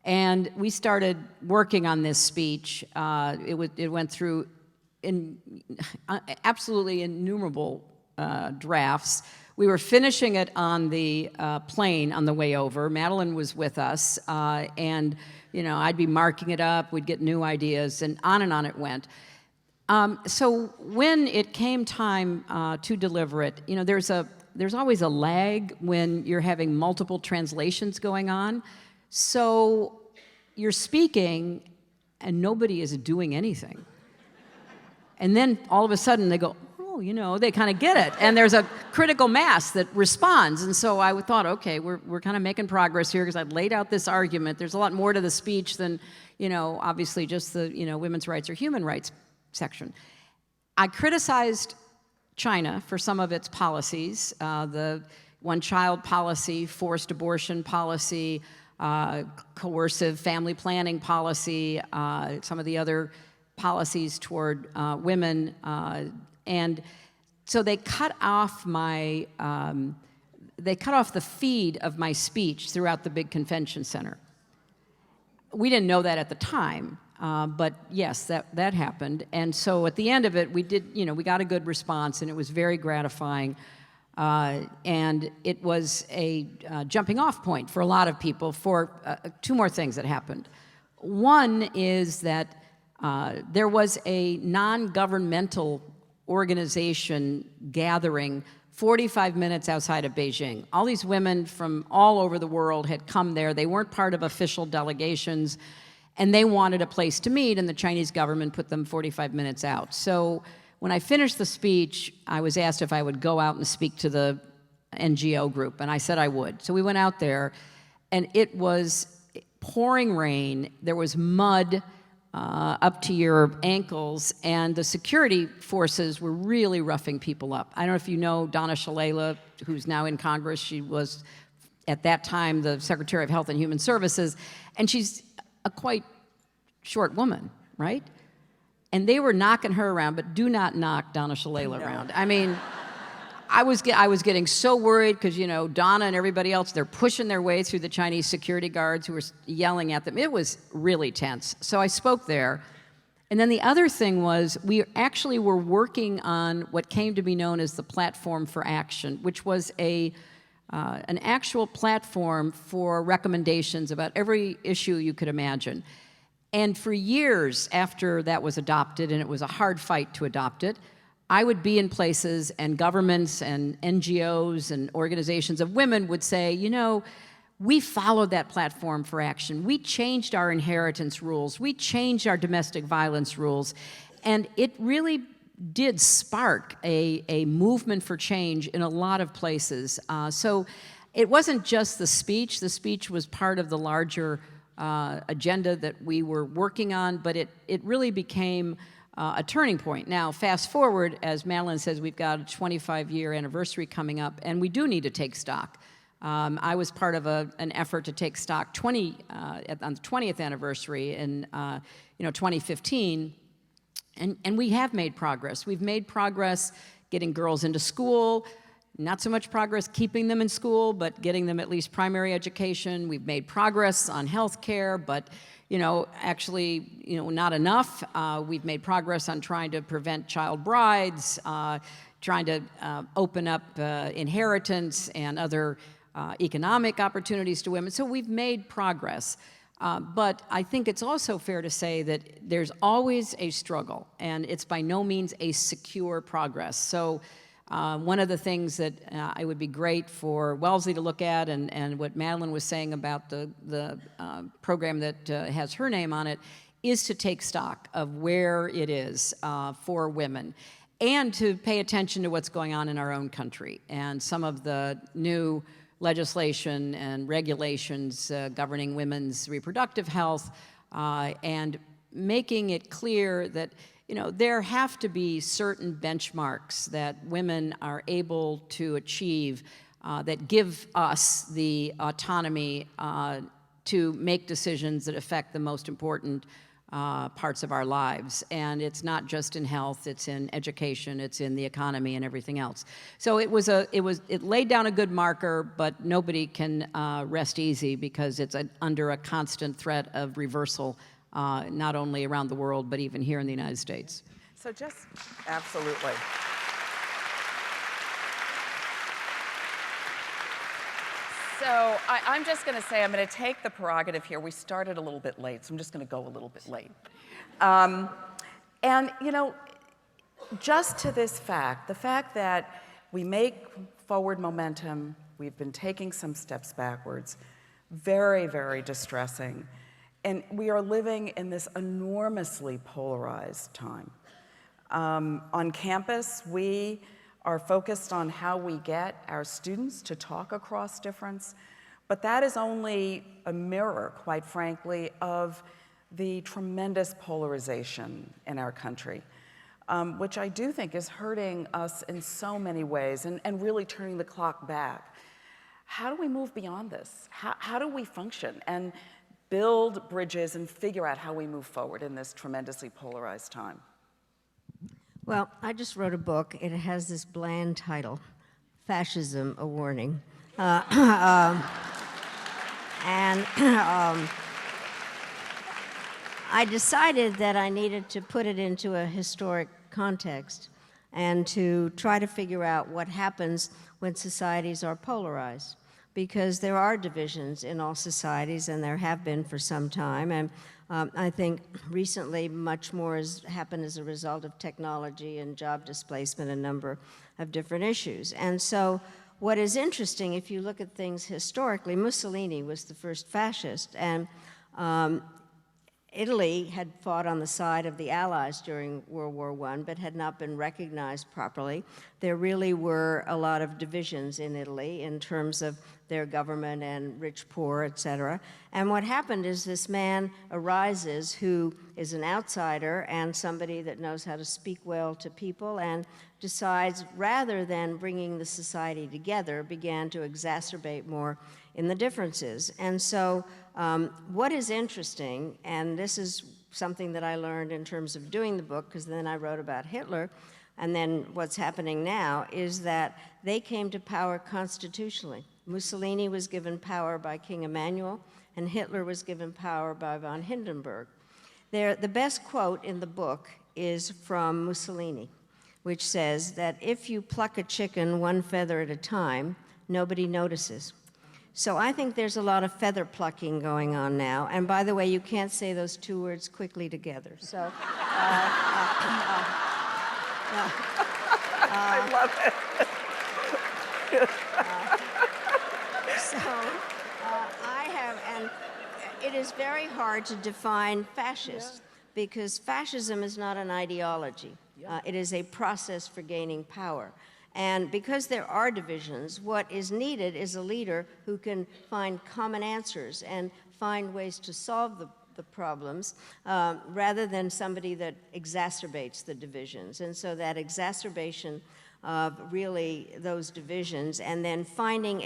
And we started working on this speech. It went through absolutely innumerable drafts. We were finishing it on the plane on the way over. Madeleine was with us, and I'd be marking it up. We'd get new ideas, and on it went. So when it came time to deliver it, there's always a lag when you're having multiple translations going on. So you're speaking, and nobody is doing anything. And then all of a sudden they go, oh, they kind of get it. And there's a critical mass that responds. And so I thought, okay, we're kind of making progress here because I'd laid out this argument. There's a lot more to the speech than, obviously just the, women's rights or human rights section. I criticized China for some of its policies, the one-child policy, forced abortion policy, coercive family planning policy, some of the other policies toward women, and so they cut off the feed of my speech throughout the big convention center. We didn't know that at the time, but yes, that happened. And so at the end of it, we got a good response, and it was very gratifying. And it was a jumping off point for a lot of people for two more things that happened. One is that there was a non-governmental organization gathering 45 minutes outside of Beijing. All these women from all over the world had come there. They weren't part of official delegations, and they wanted a place to meet, and the Chinese government put them 45 minutes out. So when I finished the speech, I was asked if I would go out and speak to the NGO group, and I said I would. So we went out there, and it was pouring rain. There was mud up to your ankles, and the security forces were really roughing people up. I don't know if you know Donna Shalala, who's now in Congress. She was, at that time, the Secretary of Health and Human Services, and she's a quite short woman, right? And they were knocking her around, but do not knock Donna Shalala around. I mean, I was getting so worried because, Donna and everybody else, they're pushing their way through the Chinese security guards who were yelling at them. It was really tense. So I spoke there. And then the other thing was we actually were working on what came to be known as the Platform for Action, which was an actual platform for recommendations about every issue you could imagine. And for years after that was adopted, and it was a hard fight to adopt it, I would be in places and governments and NGOs and organizations of women would say, we followed that Platform for Action. We changed our inheritance rules. We changed our domestic violence rules. And it really did spark a movement for change in a lot of places. So it wasn't just the speech. The speech was part of the larger agenda that we were working on, but it really became a turning point. Now, fast forward, as Madeleine says, we've got a 25-year anniversary coming up, and we do need to take stock. I was part of an effort to take stock on the 20th anniversary in 2015, and we have made progress. We've made progress getting girls into school, Not so much progress keeping them in school, but getting them at least primary education. We've made progress on health care, but actually, not enough. We've made progress on trying to prevent child brides, trying to open up inheritance and other economic opportunities to women. So we've made progress. But I think it's also fair to say that there's always a struggle, and it's by no means a secure progress. So one of the things that it would be great for Wellesley to look at, and what Madeleine was saying about the program that has her name on it, is to take stock of where it is for women, and to pay attention to what's going on in our own country and some of the new legislation and regulations governing women's reproductive health, and making it clear that there have to be certain benchmarks that women are able to achieve that give us the autonomy to make decisions that affect the most important parts of our lives. And it's not just in health, it's in education, it's in the economy and everything else. So it laid down a good marker, but nobody can rest easy, because it's under a constant threat of reversal, not only around the world, but even here in the United States. So absolutely. So I'm just going to say, I'm going to take the prerogative here. We started a little bit late, so I'm just going to go a little bit late. And, just to this fact, the fact that we make forward momentum, we've been taking some steps backwards, very, very distressing. And we are living in this enormously polarized time. On campus, we are focused on how we get our students to talk across difference, but that is only a mirror, quite frankly, of the tremendous polarization in our country, which I do think is hurting us in so many ways and really turning the clock back. How do we move beyond this? How do we function and build bridges and figure out how we move forward in this tremendously polarized time? Well, I just wrote a book. It has this bland title, Fascism, A Warning. I decided that I needed to put it into a historic context and to try to figure out what happens when societies are polarized. Because there are divisions in all societies, and there have been for some time. And I think recently much more has happened as a result of technology and job displacement, a number of different issues. And so what is interesting, if you look at things historically, Mussolini was the first fascist, and Italy had fought on the side of the Allies during World War I, but had not been recognized properly. There really were a lot of divisions in Italy in terms of their government and rich, poor, et cetera. And what happened is this man arises who is an outsider and somebody that knows how to speak well to people, and decides, rather than bringing the society together, began to exacerbate more in the differences. And so what is interesting, and this is something that I learned in terms of doing the book, because then I wrote about Hitler, and then what's happening now, is that they came to power constitutionally. Mussolini was given power by King Emmanuel, and Hitler was given power by von Hindenburg. The best quote in the book is from Mussolini, which says that if you pluck a chicken one feather at a time, nobody notices. So I think there's a lot of feather plucking going on now. And by the way, you can't say those two words quickly together. So, I love it. And it is very hard to define fascist, because fascism is not an ideology. It is a process for gaining power. And because there are divisions, what is needed is a leader who can find common answers and find ways to solve the problems, rather than somebody that exacerbates the divisions. And so that exacerbation of really those divisions, and then finding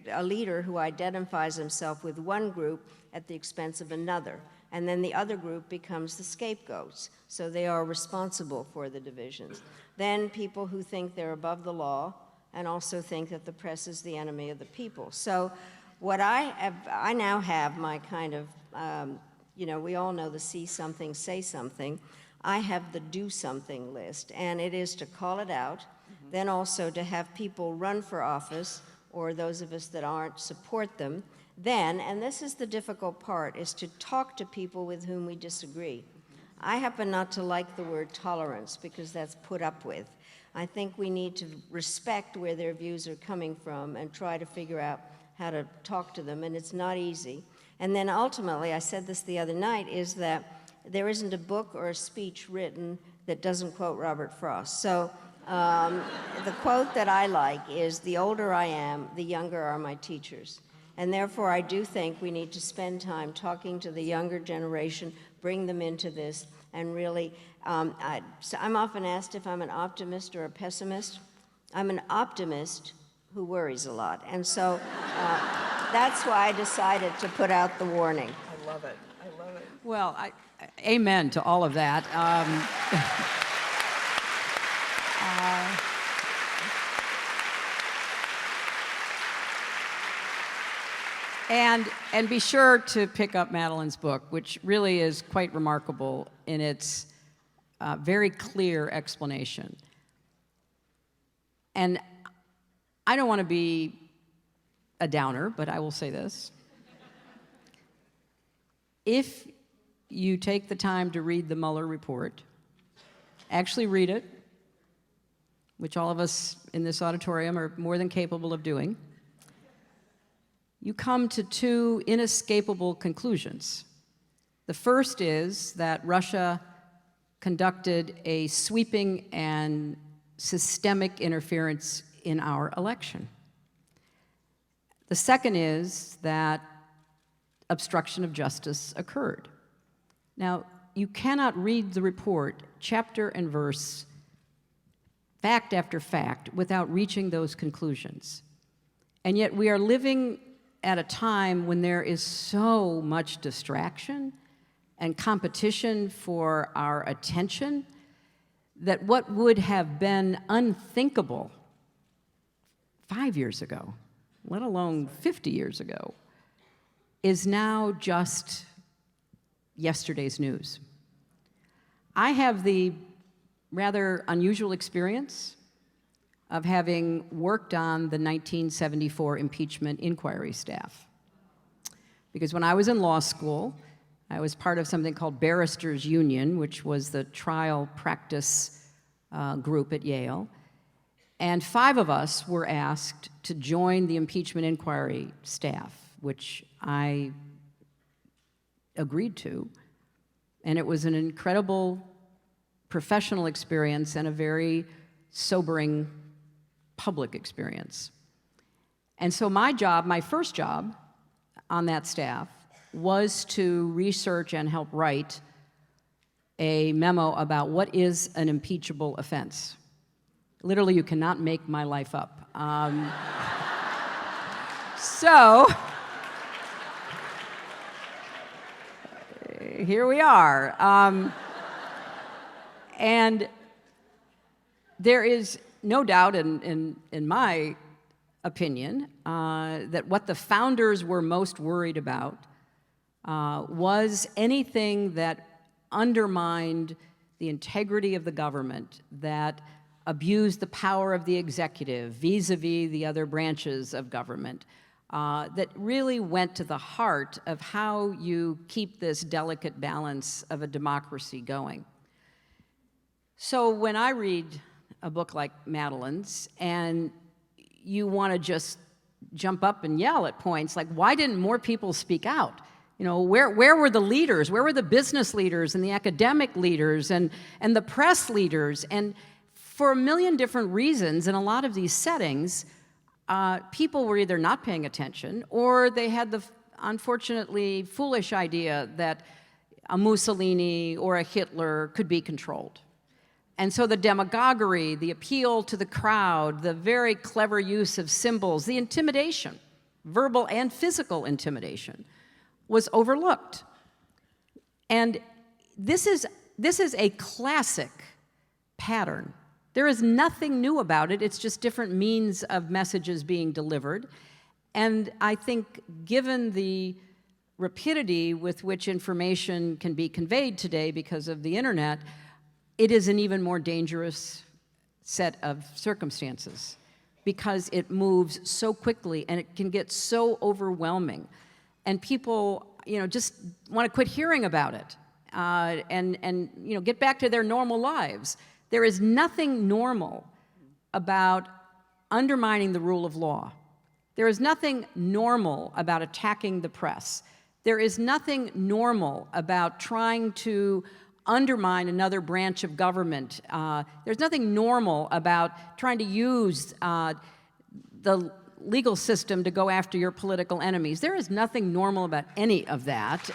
a leader who identifies himself with one group at the expense of another. And then the other group becomes the scapegoats, so they are responsible for the divisions. Then people who think they're above the law and also think that the press is the enemy of the people. So what I now have my kind of, we all know the see something, say something. I have the do something list, and it is to call it out, then also to have people run for office, or those of us that aren't, support them. Then, and this is the difficult part, is to talk to people with whom we disagree. I happen not to like the word tolerance because that's put up with. I think we need to respect where their views are coming from and try to figure out how to talk to them, and it's not easy. And then ultimately, I said this the other night, is that there isn't a book or a speech written that doesn't quote Robert Frost. So the quote that I like is, "The older I am, the younger are my teachers." And therefore, I do think we need to spend time talking to the younger generation, bring them into this, and really, so I'm often asked if I'm an optimist or a pessimist. I'm an optimist who worries a lot. And so that's why I decided to put out the warning. I love it. I love it. Well, amen to all of that. And be sure to pick up Madeleine's book, which really is quite remarkable in its very clear explanation. And I don't want to be a downer, but I will say this. If you take the time to read the Mueller report, actually read it, which all of us in this auditorium are more than capable of doing, you come to two inescapable conclusions. The first is that Russia conducted a sweeping and systemic interference in our election. The second is that obstruction of justice occurred. Now, you cannot read the report chapter and verse, fact after fact, without reaching those conclusions. And yet we are living at a time when there is so much distraction and competition for our attention that what would have been unthinkable 5 years ago, let alone 50 years ago, is now just yesterday's news. I have the rather unusual experience of having worked on the 1974 impeachment inquiry staff. Because when I was in law school, I was part of something called Barristers Union, which was the trial practice group at Yale. And 5 of us were asked to join the impeachment inquiry staff, which I agreed to. And it was an incredible professional experience and a very sobering public experience. And so my job, my first job on that staff, was to research and help write a memo about what is an impeachable offense. Literally, you cannot make my life up. So here we are. And there is no doubt, in my opinion, that what the founders were most worried about was anything that undermined the integrity of the government, that abused the power of the executive vis-a-vis the other branches of government, that really went to the heart of how you keep this delicate balance of a democracy going. So when I read a book like Madeleine's, and you want to just jump up and yell at points like, why didn't more people speak out? You know, where were the leaders? Where were the business leaders and the academic leaders and the press leaders? And for a million different reasons, in a lot of these settings, people were either not paying attention or they had the, unfortunately, foolish idea that a Mussolini or a Hitler could be controlled. And so the demagoguery, the appeal to the crowd, the very clever use of symbols, the intimidation, verbal and physical intimidation, was overlooked. And this is a classic pattern There is nothing new about it. It's just different means of messages being delivered. And I think given the rapidity with which information can be conveyed today because of the internet, it is an even more dangerous set of circumstances because it moves so quickly and it can get so overwhelming. And people, just want to quit hearing about it and get back to their normal lives. There is nothing normal about undermining the rule of law. There is nothing normal about attacking the press. There is nothing normal about trying to undermine another branch of government. There's nothing normal about trying to use the legal system to go after your political enemies. There is nothing normal about any of that.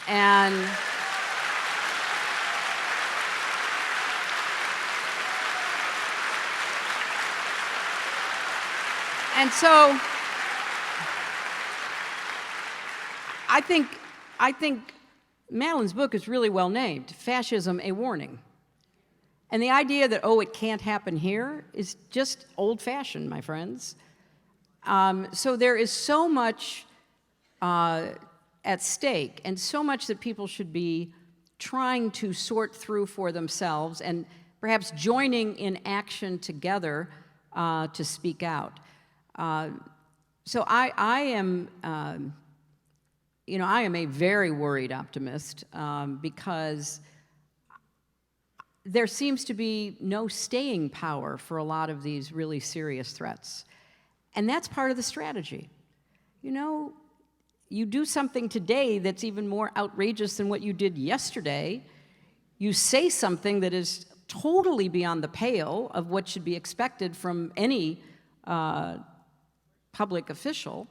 And so I think Madeleine's book is really well named, Fascism, a Warning. And the idea that, it can't happen here is just old-fashioned, my friends. So there is so much at stake and so much that people should be trying to sort through for themselves and perhaps joining in action together to speak out. So I am a very worried optimist because there seems to be no staying power for a lot of these really serious threats. And that's part of the strategy. You do something today that's even more outrageous than what you did yesterday. You say something that is totally beyond the pale of what should be expected from any public official.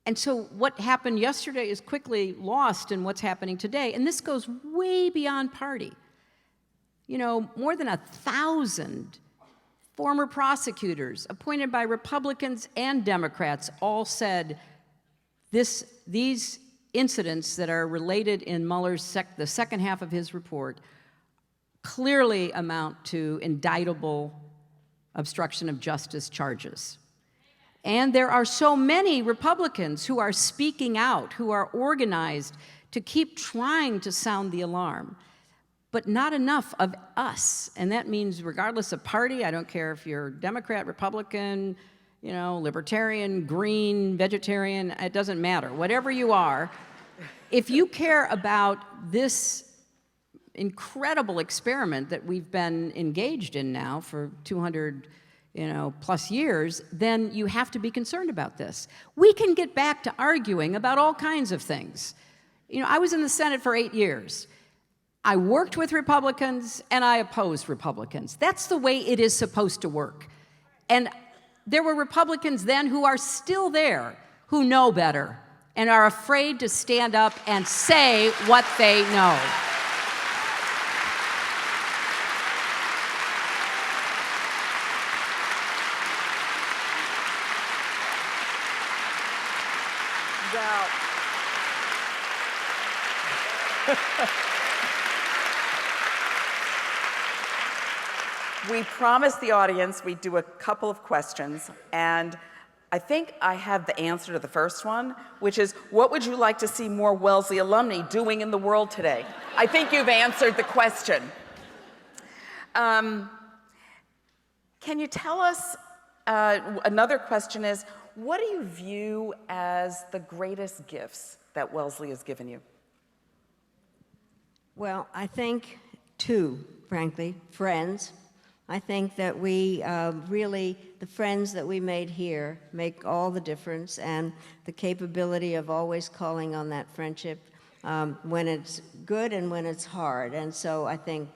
And so what happened yesterday is quickly lost in what's happening today. And this goes way beyond party. More than 1,000 former prosecutors appointed by Republicans and Democrats all said these incidents that are related in Mueller's the second half of his report clearly amount to indictable obstruction of justice charges. And there are so many Republicans who are speaking out, who are organized to keep trying to sound the alarm, but not enough of us. And that means regardless of party, I don't care if you're Democrat, Republican, libertarian, green, vegetarian, it doesn't matter. Whatever you are, if you care about this incredible experiment that we've been engaged in now for 200 plus years, then you have to be concerned about this. We can get back to arguing about all kinds of things. I was in the Senate for 8 years. I worked with Republicans and I opposed Republicans. That's the way it is supposed to work. And there were Republicans then who are still there, who know better and are afraid to stand up and say what they know. We promised the audience we'd do a couple of questions, and I think I have the answer to the first one, which is, what would you like to see more Wellesley alumni doing in the world today? I think you've answered the question. Can you tell us, another question is, what do you view as the greatest gifts that Wellesley has given you? Well, I think two, frankly, friends. I think that we really, the friends that we made here make all the difference, and the capability of always calling on that friendship when it's good and when it's hard. And so I think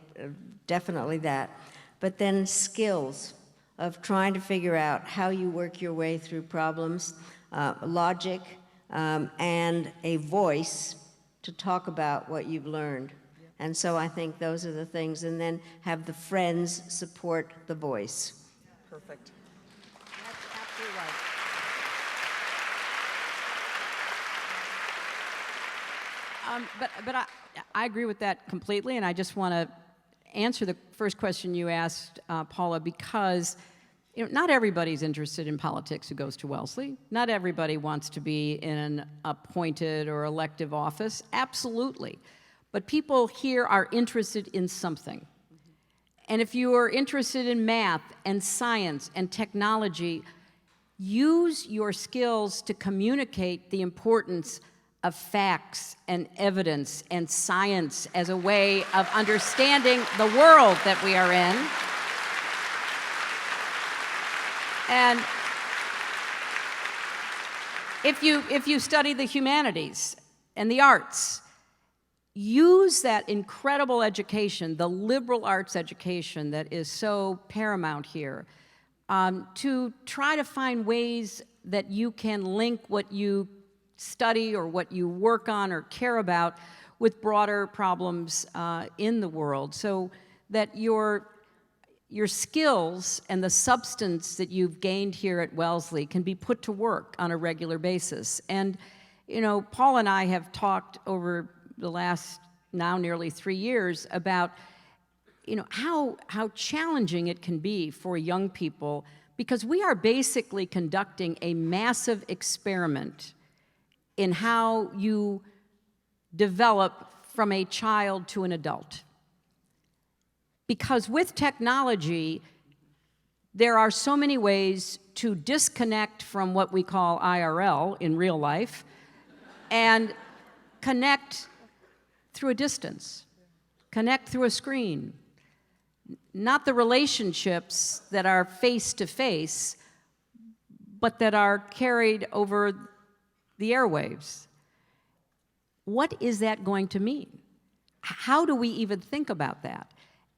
definitely that. But then skills of trying to figure out how you work your way through problems, logic, and a voice to talk about what you've learned. And so I think those are the things, and then have the friends support the voice. Perfect. That's absolutely right. But I agree with that completely, and I just want to answer the first question you asked, Paula, because not everybody's interested in politics who goes to Wellesley. Not everybody wants to be in an appointed or elective office. Absolutely. But people here are interested in something. And if you are interested in math and science and technology, use your skills to communicate the importance of facts and evidence and science as a way of understanding the world that we are in. And if you study the humanities and the arts, use that incredible education, the liberal arts education that is so paramount here, to try to find ways that you can link what you study or what you work on or care about with broader problems in the world, so that your skills and the substance that you've gained here at Wellesley can be put to work on a regular basis. And, Paul and I have talked over the last now nearly 3 years about, how challenging it can be for young people, because we are basically conducting a massive experiment in how you develop from a child to an adult. Because with technology, there are so many ways to disconnect from what we call IRL in real life and connect through a distance, connect through a screen. Not the relationships that are face-to-face, but that are carried over the airwaves. What is that going to mean? How do we even think about that?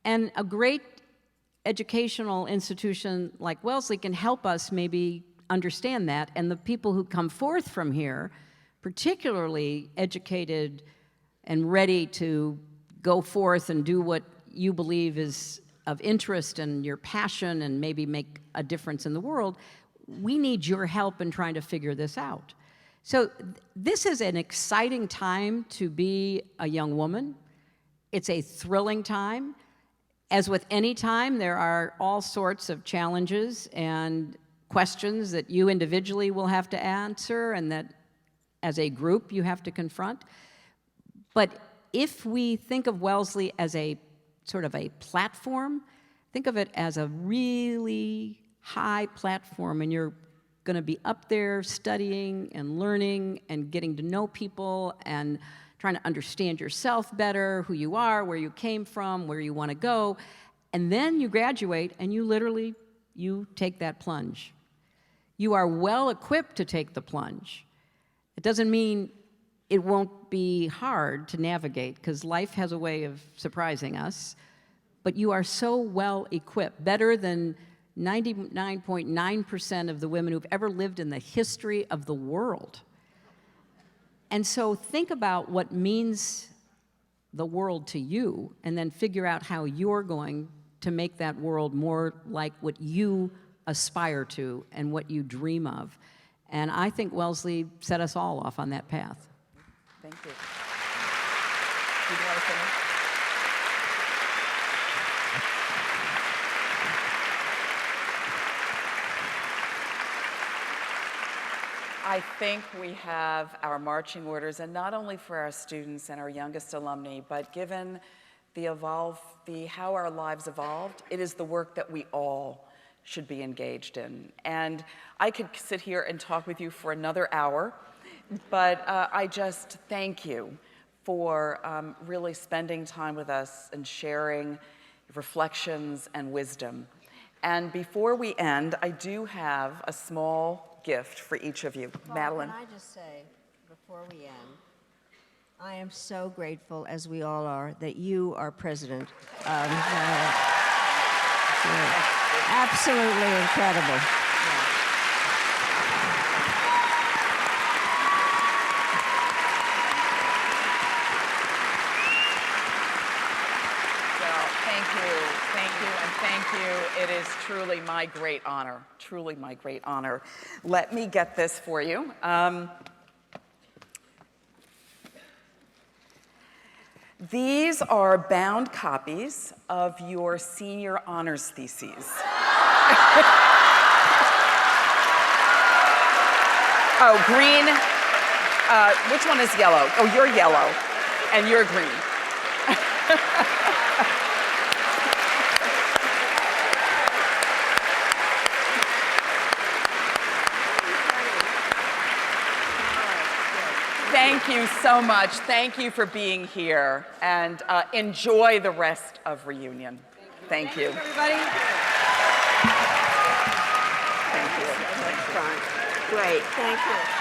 And a great educational institution like Wellesley can help us maybe understand that, and the people who come forth from here, particularly educated and ready to go forth and do what you believe is of interest and your passion and maybe make a difference in the world, we need your help in trying to figure this out. So this is an exciting time to be a young woman. It's a thrilling time. As with any time, there are all sorts of challenges and questions that you individually will have to answer and that as a group you have to confront. But if we think of Wellesley as a sort of a platform, think of it as a really high platform, and you're going to be up there studying and learning and getting to know people and trying to understand yourself better, who you are, where you came from, where you want to go. And then you graduate and you take that plunge. You are well equipped to take the plunge. It doesn't mean it won't be hard to navigate, because life has a way of surprising us, but you are so well equipped, better than 99.9% of the women who've ever lived in the history of the world. And so think about what means the world to you, and then figure out how you're going to make that world more like what you aspire to and what you dream of. And I think Wellesley set us all off on that path. Thank you. Did you want to finish? I think we have our marching orders, and not only for our students and our youngest alumni, but given how our lives evolved, it is the work that we all should be engaged in. And I could sit here and talk with you for another hour, but I just thank you for really spending time with us and sharing reflections and wisdom. And before we end, I do have a small gift for each of you. Paul, Madeleine. can I just say, before we end, I am so grateful, as we all are, that you are president. Absolutely incredible. Thank you. It is truly my great honor, Let me get this for you. These are bound copies of your senior honors theses. Oh, green. Which one is yellow? Oh, you're yellow, and you're green. Thank you so much. Thank you for being here, and enjoy the rest of reunion. Thank you. Everybody. Thank you. Great, thank you.